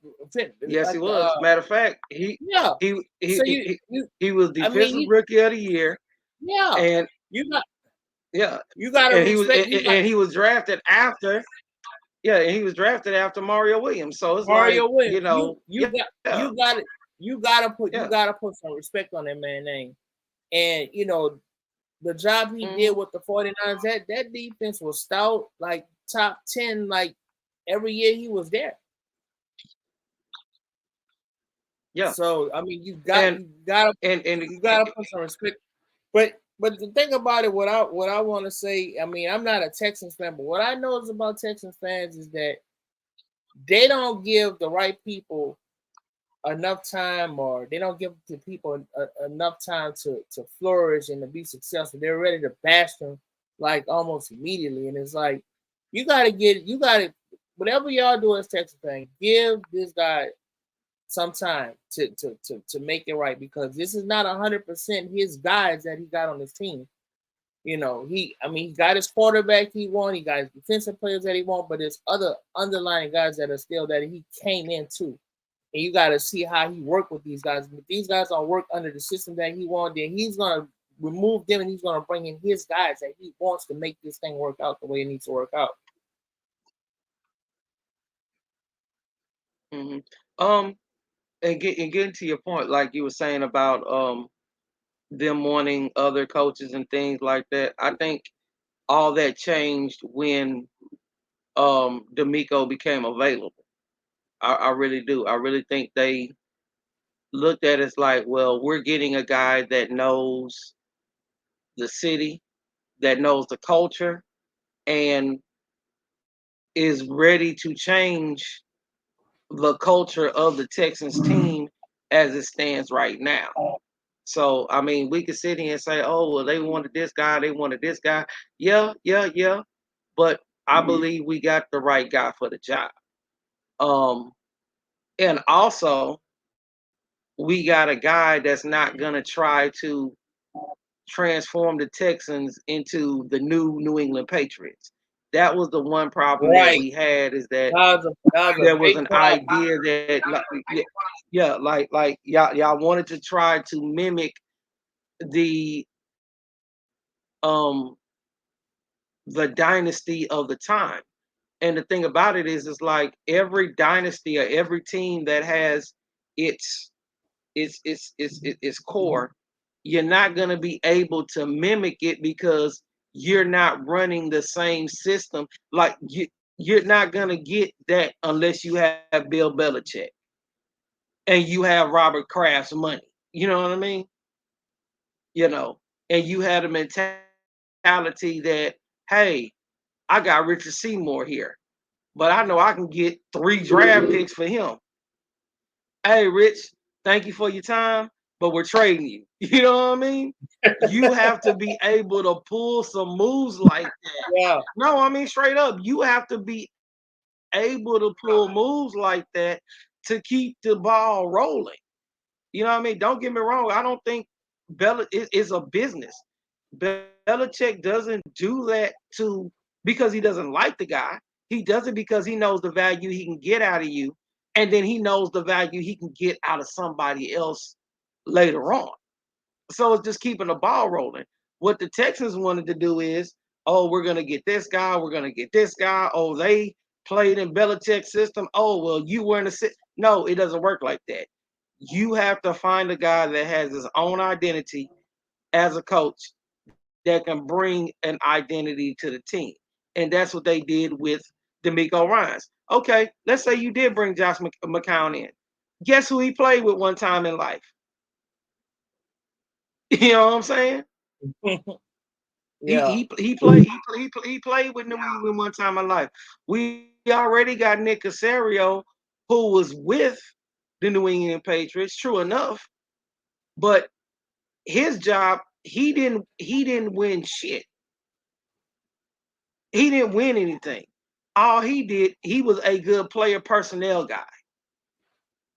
Yes, he like was. Matter of fact, he yeah? he he So he, you he you he was I mean defensive rookie of the year, yeah, and you got yeah, you gotta respect you got and he was drafted after yeah, and he was drafted after Mario Williams. So it's like Mario Williams. yeah, You gotta put some respect on that man's name. And the job he hmm did with the 49ers, that defense was stout, like top 10, like every year he was there. yeah, So I mean you got and you gotta and you gotta put some respect. But the thing about it, what I want to say, I mean, I'm not a Texans fan, but what I know is about Texans fans is that they don't give the right people enough time, or they don't give the people enough time to flourish and to be successful. They're ready to bash them like almost immediately, and it's like you gotta whatever y'all do as Texas fans, give this guy some time to make it right, because this is not 100% his guys that he got on his team. He got his quarterback he want, he got his defensive players that he want, but there's other underlying guys that are still that he came into. And you got to see how he worked with these guys. If these guys don't work under the system that he wants, then he's gonna remove them and he's gonna bring in his guys that he wants to make this thing work out the way it needs to work out. hmm um and getting to your point, like you were saying about them wanting other coaches and things like that. I think all that changed when D'Amico became available. I really do. I really think they looked at it as like, well, we're getting a guy that knows the city, that knows the culture, and is ready to change the culture of the Texans team as it stands right now. So I mean, we could sit here and say, "Oh, well, they wanted this guy, they wanted this guy." Yeah, yeah, yeah. But I believe we got the right guy for the job. Um, and also we got a guy that's not gonna try to transform the Texans into the new New England Patriots. That was the one problem that Right. we had, is that That was a there was big an problem. idea that yeah, like y'all wanted to try to mimic the um the dynasty of the time. And the thing about it is like every dynasty or every team that has its its core, you're not going to be able to mimic it because you're not running the same system. Like you're not going to get that unless you have Bill Belichick and you have Robert Kraft's money. You know what I mean? You know, and you had a mentality that, hey, I got Richard Seymour here, but I know I can get 3 draft picks for him. Hey, Rich, thank you for your time, but we're trading you. You know what I mean? You have to be able to pull some moves like that. Yeah. No, I mean straight up, you have to be able to pull moves like that to keep the ball rolling. You know what I mean? Don't get me wrong. I don't think is a business. Belichick doesn't do that to because he doesn't like the guy. He does it because he knows the value he can get out of you, and then he knows the value he can get out of somebody else later on. So it's just keeping the ball rolling. What the Texans wanted to do is, oh, we're gonna get this guy, we're gonna get this guy. Oh, they played in Belichick's system. Oh, well, you were in a system. No, it doesn't work like that. You have to find a guy that has his own identity as a coach that can bring an identity to the team. And that's what they did with D'Amico Ryans. Okay, let's say you did bring Josh McCown in. Guess who he played with one time in life? You know what I'm saying? Yeah. He played with New England one time in life. We already got Nick Casario, who was with the New England Patriots. True enough, but his job, he didn't win shit. He didn't win anything. All he did, he was a good player personnel guy.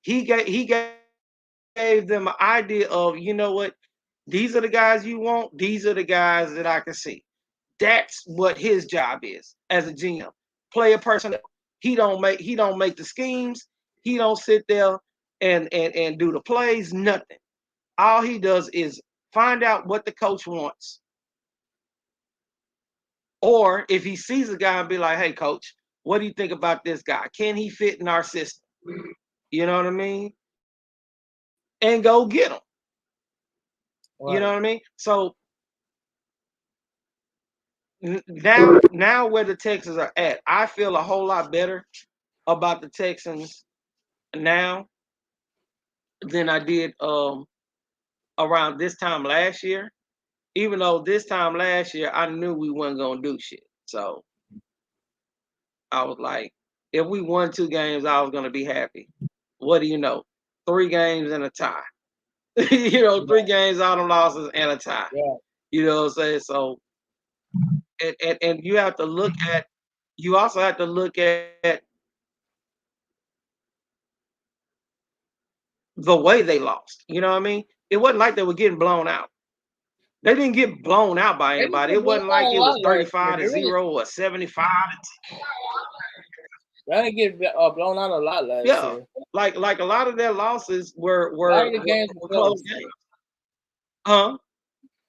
He gave them an idea of, you know what, these are the guys you want, these are the guys that I can see. That's what his job is as a GM. Player personnel. He don't make the schemes. He don't sit there and do the plays, nothing. All he does is find out what the coach wants. Or if he sees a guy and be like, hey coach, what do you think about this guy? Can he fit in our system? You know what I mean? And go get him. You know what I Right. mean? So now where the Texans are at, I feel a whole lot better about the Texans now than I did around this time last year. Even though this time last year I knew we weren't gonna do shit. So I was like, if we won 2 games, I was gonna be happy. What do you know? 3 games and a tie. 3 games out of losses and a tie. Yeah. You know what I'm saying? So and you have to look at you also have to look at the way they lost. You know what I mean? It wasn't like they were getting blown out. They didn't get blown out by They didn't anybody. get It blown wasn't out like a it was lot last year. 35 to 0 or 75 to They didn't get blown out a lot last yeah. year. Like a lot of their losses A lot of the games were were close close. games. Huh?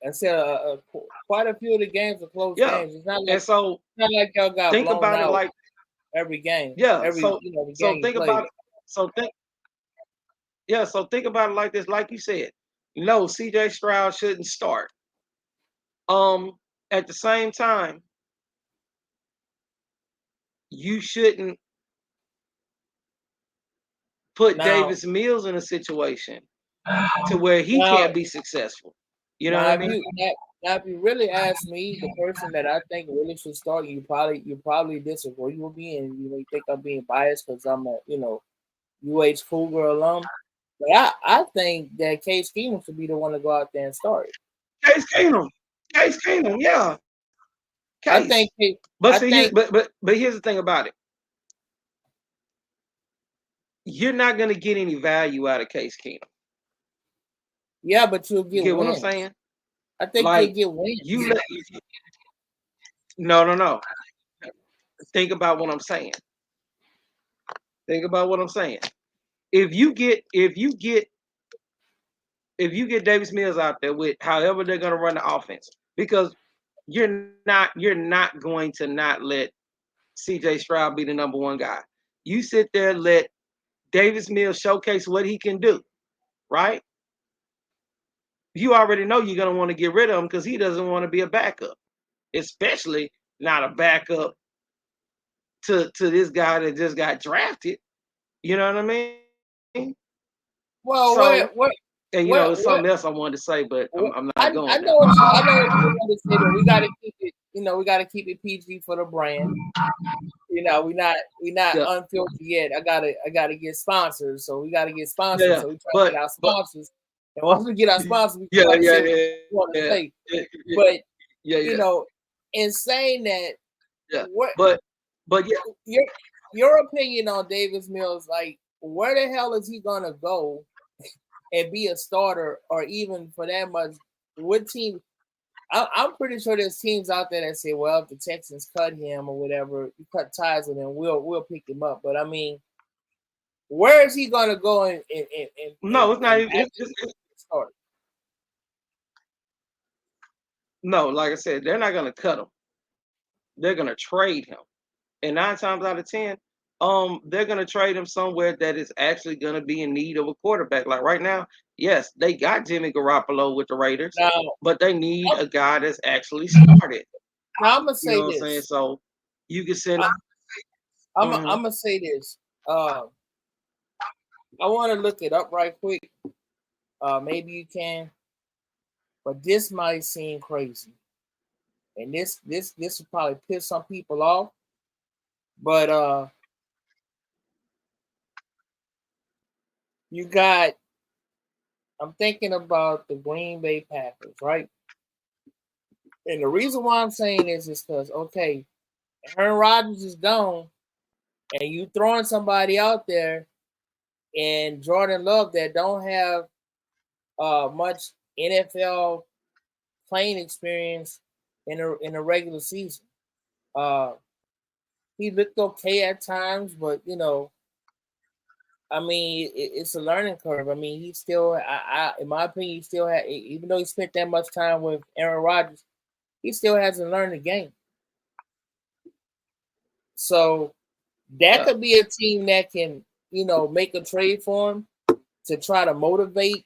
I said quite a few of the games are close Yeah. games. It's not And like so y'all got think blown about it out like every game, yeah. every the So game you think played. about it. So think yeah, so think about it like this, like you said. No, CJ Stroud shouldn't start. At the same time, you shouldn't put Now, Davis Mills in a situation to where he now, can't be successful. You know what now, I if mean? you really ask me, the person that I think really should start, you probably disagree with me, and you think I'm being biased because I'm a UH Cougar alum. But I think that Case Keenum should be the one to go out there and start it. Case Keenum. Case Keenum, yeah. I Case. think But I see here, think but here's the thing about it. You're not gonna get any value out of Case Keenum. yeah, but you'll You get get what I'm wins. saying? I think you'll Like get you wins. let no. Think about what I'm saying. Think about what I'm saying. If you get if you get if you get Davis Mills out there with however they're gonna run the offense, because you're not going to not let CJ Stroud be the number one guy. You sit there, let Davis Mills showcase what he can do, right? You already know you're gonna want to get rid of him because he doesn't want to be a backup, especially not a backup to this guy that just got drafted. You know what I mean? So, Well, what and there's something else I what wanted to say, but I'm not going there. I know what you want to say, but we got to keep it. We got to keep it PG for the brand. We not Yeah, unfiltered yet. I gotta get sponsors, so we gotta get sponsors. yeah, So we try to but get our sponsors, and once we get our sponsors, we yeah, can yeah, say what yeah, we want to yeah, say. yeah, But yeah, you yeah, know, in saying that, yeah. what But yeah, your your opinion on Davis Mills? Like, where the hell is he gonna go and be a starter, or even for that much? What team? I'm pretty sure there's teams out there that say, well, if the Texans cut him or whatever, you cut ties with him, we'll pick him up. But I mean, where is he gonna go no, it's not. and actually start? No. Like I said, they're not gonna cut him. They're gonna trade him, and 9 times out of 10, they're gonna trade him somewhere that is actually gonna be in need of a quarterback. Like right now, yes, they got Jimmy Garoppolo with the Raiders, Now, but they need I'm, a guy that's actually started. I'm gonna You know say what I'm saying? this. So you can send. I, Mhm. I'm gonna say this. I want to look it up right quick. Maybe you can, but this might seem crazy, and this will probably piss some people off. But you got. I'm thinking about the Green Bay Packers, right? And the reason why I'm saying this is because okay, Aaron Rodgers is gone, and you throwing somebody out there and Jordan Love that don't have much NFL playing experience in a regular season. Uh, he looked okay at times, but I mean, it's a learning curve. I mean, he still, in my opinion, he still had, even though he spent that much time with Aaron Rodgers, he still hasn't learned the game. So that Yeah. could be a team that can, make a trade for him to try to motivate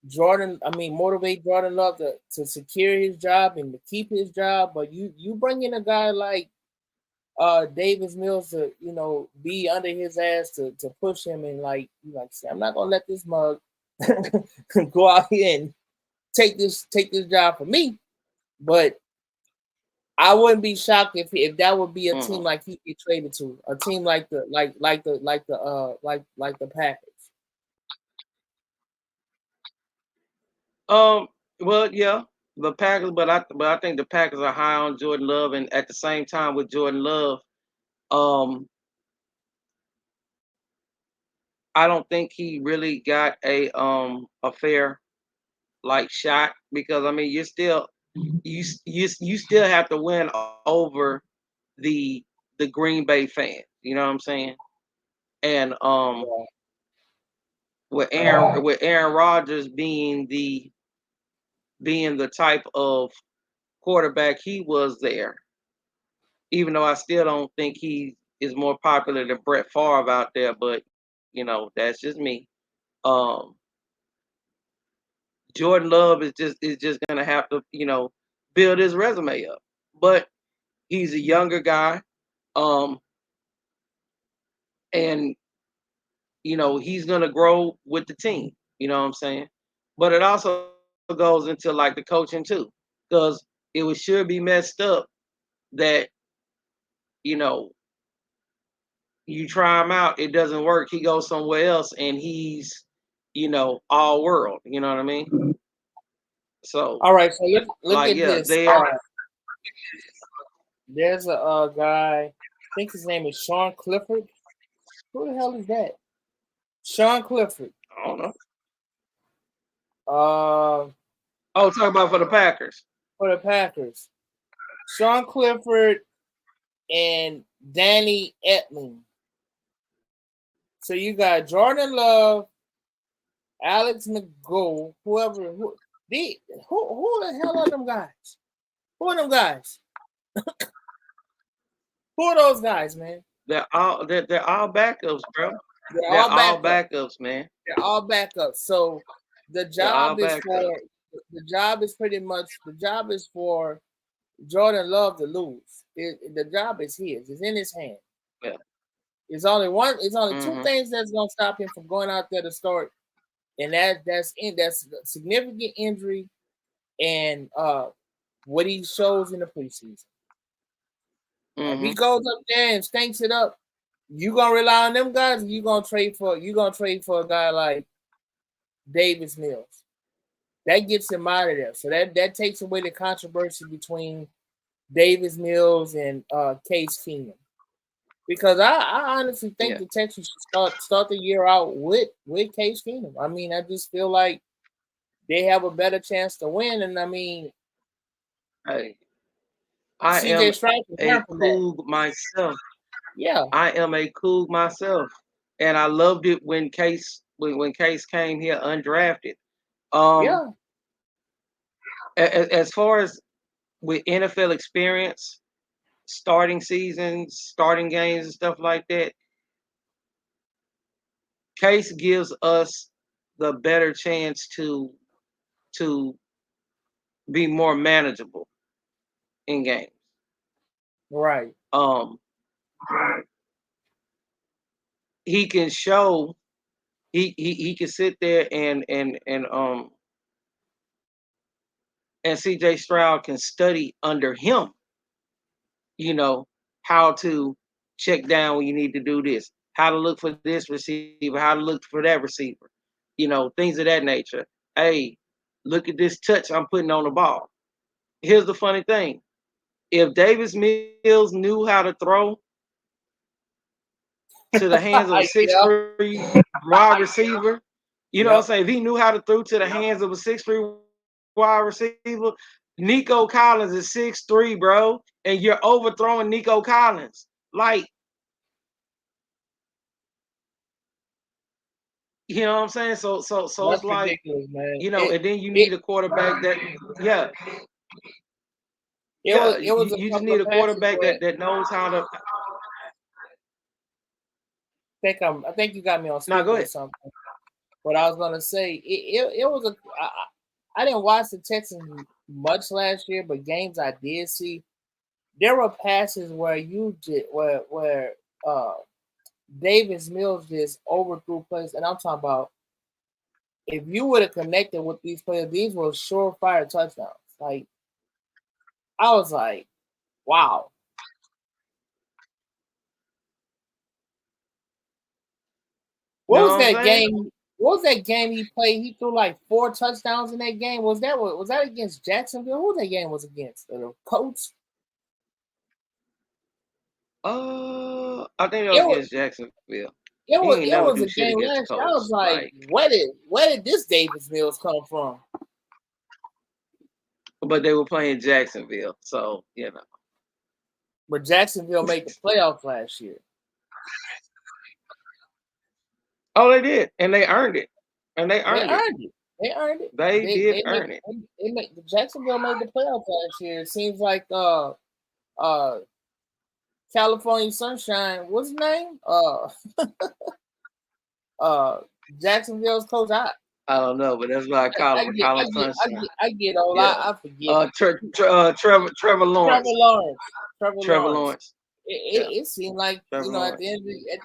Jordan Love to secure his job and to keep his job. But you bring in a guy like Davis Mills to be under his ass to push him and say, I'm not gonna let this mug go out here and take this job from me. But I wouldn't be shocked if that would be a team Mhm. like he get traded to, a team like the Packers. Well, yeah, the Packers, but I think the Packers are high on Jordan Love, and at the same time with Jordan Love, um, I don't think he really got a fair like shot because I mean you still have to win over the the Green Bay fans. You know what I'm saying? And Yeah. with Aaron Rodgers being the type of quarterback he was there, even though I still don't think he is more popular than Brett Favre out there, but that's just me. Um, Jordan Love is just gonna have to build his resume up, but he's a younger guy, um, and he's gonna grow with the team. You know what I'm saying? But it also goes into like the coaching too, because it would sure be messed up that you know you try him out, it doesn't work, he goes somewhere else, and he's all world. You know what I mean? So, All right, so look like, at yeah, this. there. There's a guy. I think his name is Sean Clifford. Who the hell is that? Sean Clifford. I don't know. Uh, Oh, talk about for the Packers. for the Packers. Sean Clifford and Danny Etling. So you got Jordan Love, Alex McGough, who the hell are them guys? Who are them guys? Who are those guys, man? They're all backups, bro. They're They're all all backup. backups, man. They're all backup. So the They're all job is backups. for the job is for Jordan Love to lose. The job is his. It's in his hand. Yeah. It's only one. It's only two Hmm. things that's gonna stop him from going out there to start, and that's significant injury and what he shows in the preseason. Now, if he Hmm. goes up there and stinks it up, you gonna rely on them guys. Or you gonna trade for a guy like Davis Mills. That gets him out of there. So that takes away the controversy between Davis Mills and Case Keenum. Because I honestly think Yeah. the Texans should start the year out with Case Keenum. I mean, I just feel like they have a better chance to win. And I mean, Hey, I CJ am Stroud can a learn from that. coog myself. Yeah, I am a coog myself, and I loved it when when Case came here undrafted. Um, yeah, as far as with NFL experience, starting seasons, starting games, and stuff like that, Case gives us the better chance to be more manageable in games. right. Um, he can show he can sit there and CJ Stroud can study under him, you know, how to check down when you need to do this, how to look for this receiver, how to look for that receiver, things of that nature. Hey, look at this touch I'm putting on the ball. Here's the funny thing. If Davis Mills knew how to throw to the hands of a six Yeah, three wide receiver, what I'm yep. saying? If he knew how to throw to the hands of a 6'3" wide receiver, Nico Collins is 6'3", bro, and you're overthrowing Nico Collins. Like, you know what I'm saying? So it's That's like, ridiculous, man. and then you It need a quarterback that, yeah, it was yeah, it was a you just couple need of a passes quarterback where that knows how to. I think you got me on Now speaker go or ahead. something. But I was gonna say it was I didn't watch the Texans much last year, but games I did see, there were passes where you did where uh Davis Mills just overthrew plays, and I'm talking about if you would have connected with these players, these were surefire touchdowns. Like I was like, wow. You What know was what I'm that saying? game? What was that game he played? He threw like 4 touchdowns in that game. Was that against Jacksonville? Who that game was against? The Colts. I think that was It was against Jacksonville. it He was ain't it never was do a shit game against the last year. I was Colts. like, Like, where did this Davis Mills come from? but they were playing Jacksonville, so But Jacksonville made the playoffs last year. Oh, they did, and they earned it, and they They earned it. earned it. They earned it. They They did they made earn it. they made Jacksonville made the playoffs last year. It seems like uh California Sunshine. What's his name? Uh Jacksonville's coach. I don't know, but that's why I call I him get I Colin get I Sunshine. get I get old. Yeah. I forget. Trevor Trevor Lawrence. Lawrence. Trevor Trevor Lawrence. Lawrence. It, Yeah. it, it seemed like Trevor at Lawrence. the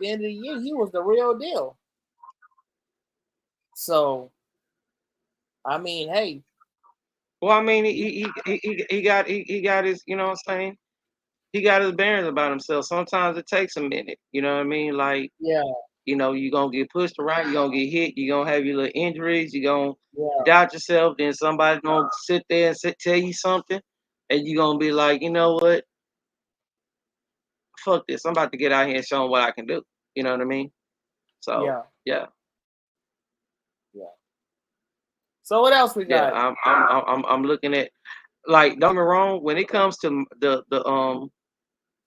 end of the year he was the real deal. So I mean, hey, Well, I mean, he got his, what I'm saying? He got his bearings about himself. Sometimes it takes a minute. You know what I mean? Like, yeah, You're gonna get pushed around, you're gonna get hit, you're gonna have your little injuries, you're gonna yeah, doubt yourself, then somebody's gonna sit there and tell you something, and you're gonna be like, you know what, fuck this. I'm about to get out here and show them what I can do. You know what I mean? So yeah, yeah, yeah. So what else we yeah. got? I'm looking at, like, don't get me wrong, when it comes to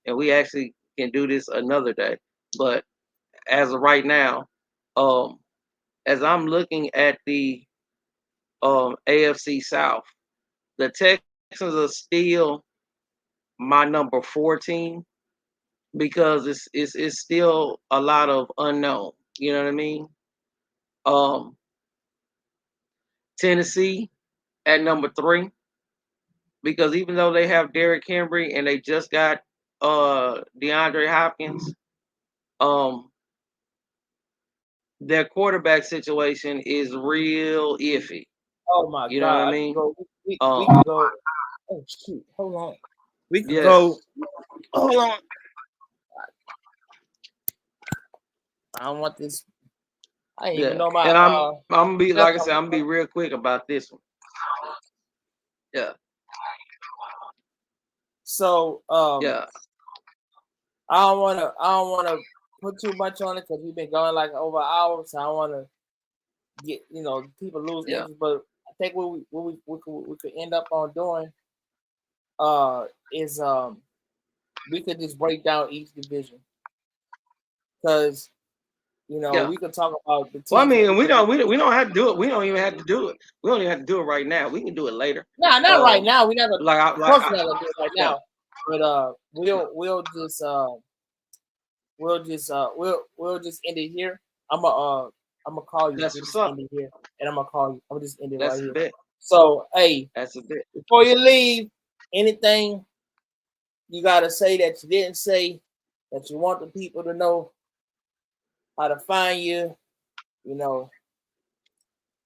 and we actually can do this another day, but as of right now, um, as I'm looking at the AFC South, the Texans are still my number 14 because it's still a lot of unknown. You know what I mean? Um, Tennessee at number 3 because even though they have Derrick Henry and they just got DeAndre Hopkins, um, their quarterback situation is real iffy. Oh my You know what I God, I could mean? go. We Um, could go. Oh shoot, hold on. We could yes, go. Hold on. I don't want this. I didn't even yeah, know my and I'm gonna be, like I said, laptop I'm was gonna be on. real quick about this one. Yeah, So yeah, I don't wanna put too much on it because we've been going like over an hour, so I don't wanna get people lose yeah. interest. But I think what we could end up on doing is we could just break down each division because Yeah. we could talk about the Well, I teams that mean, we could. we don't have to do it. We don't even have to do it. We don't even have to do it right now. We can do it later. Nah, not right Um, now. We never. like I Of like course, I, we're not gonna do it right yeah, now. But we'll just end it here. I'm gonna call you. that's We'll what's just up. end it here, and I'm gonna call you. I'm gonna just end it right That's a here. bit. So hey, That's a bit. before you leave, anything you gotta say that you didn't say that you want the people to know how to find you? You know,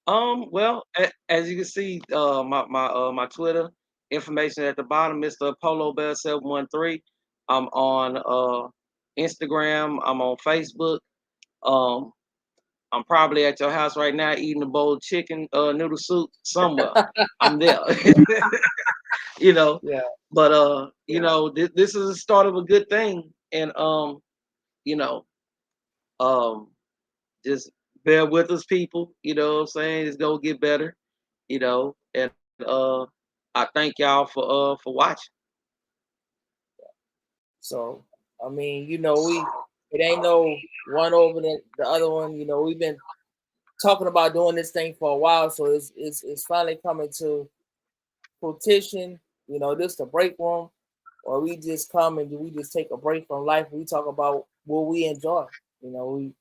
Well, as you can see, my Twitter information at the bottom, Mr. Polo Bear 713. I'm on Instagram. I'm on Facebook. Um, I'm probably at your house right now eating a bowl of chicken noodle soup somewhere. I'm there. you know. yeah. But this is the start of a good thing, and you know, um, just bear with us, people. You know what I'm saying? It's gonna get better. And I thank y'all for watching. So I mean, we it ain't no one over the other one. We've been talking about doing this thing for a while, so it's finally coming to fruition. This the break room, or we just come and we just take a break from life. We talk about what we enjoy. We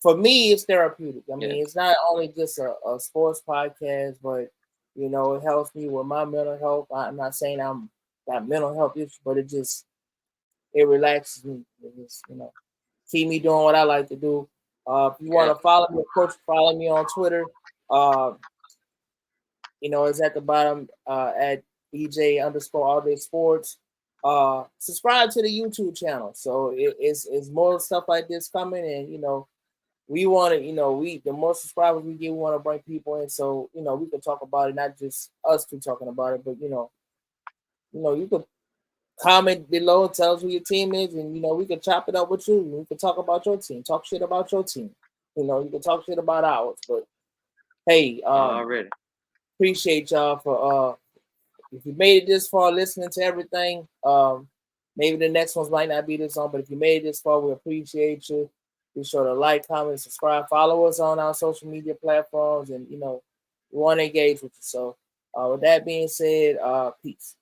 For me, it's therapeutic. I Yeah, mean, it's not only just a sports podcast, but it helps me with my mental health. I'm not saying I'm got mental health issues, but it relaxes me. It just keep me doing what I like to do. If you want yeah. to follow me, of course, follow me on Twitter. Uh, it's at the bottom at EJ underscore all day sports. Subscribe to the YouTube channel. So it's more stuff like this coming, and we want to, we the more subscribers we get, we want to bring people in, so we can talk about it, not just us two talking about it, but you could comment below and tell us who your team is, and we can chop it up with you. We can talk about your team, talk shit about your team. You can talk shit about ours, but hey, Already. appreciate y'all for if you made it this far listening to everything. Maybe the next ones might not be this on, but if you made it this far, we appreciate you. Be sure to like, comment, subscribe, follow us on our social media platforms, and we want to engage with you. So with that being said, peace.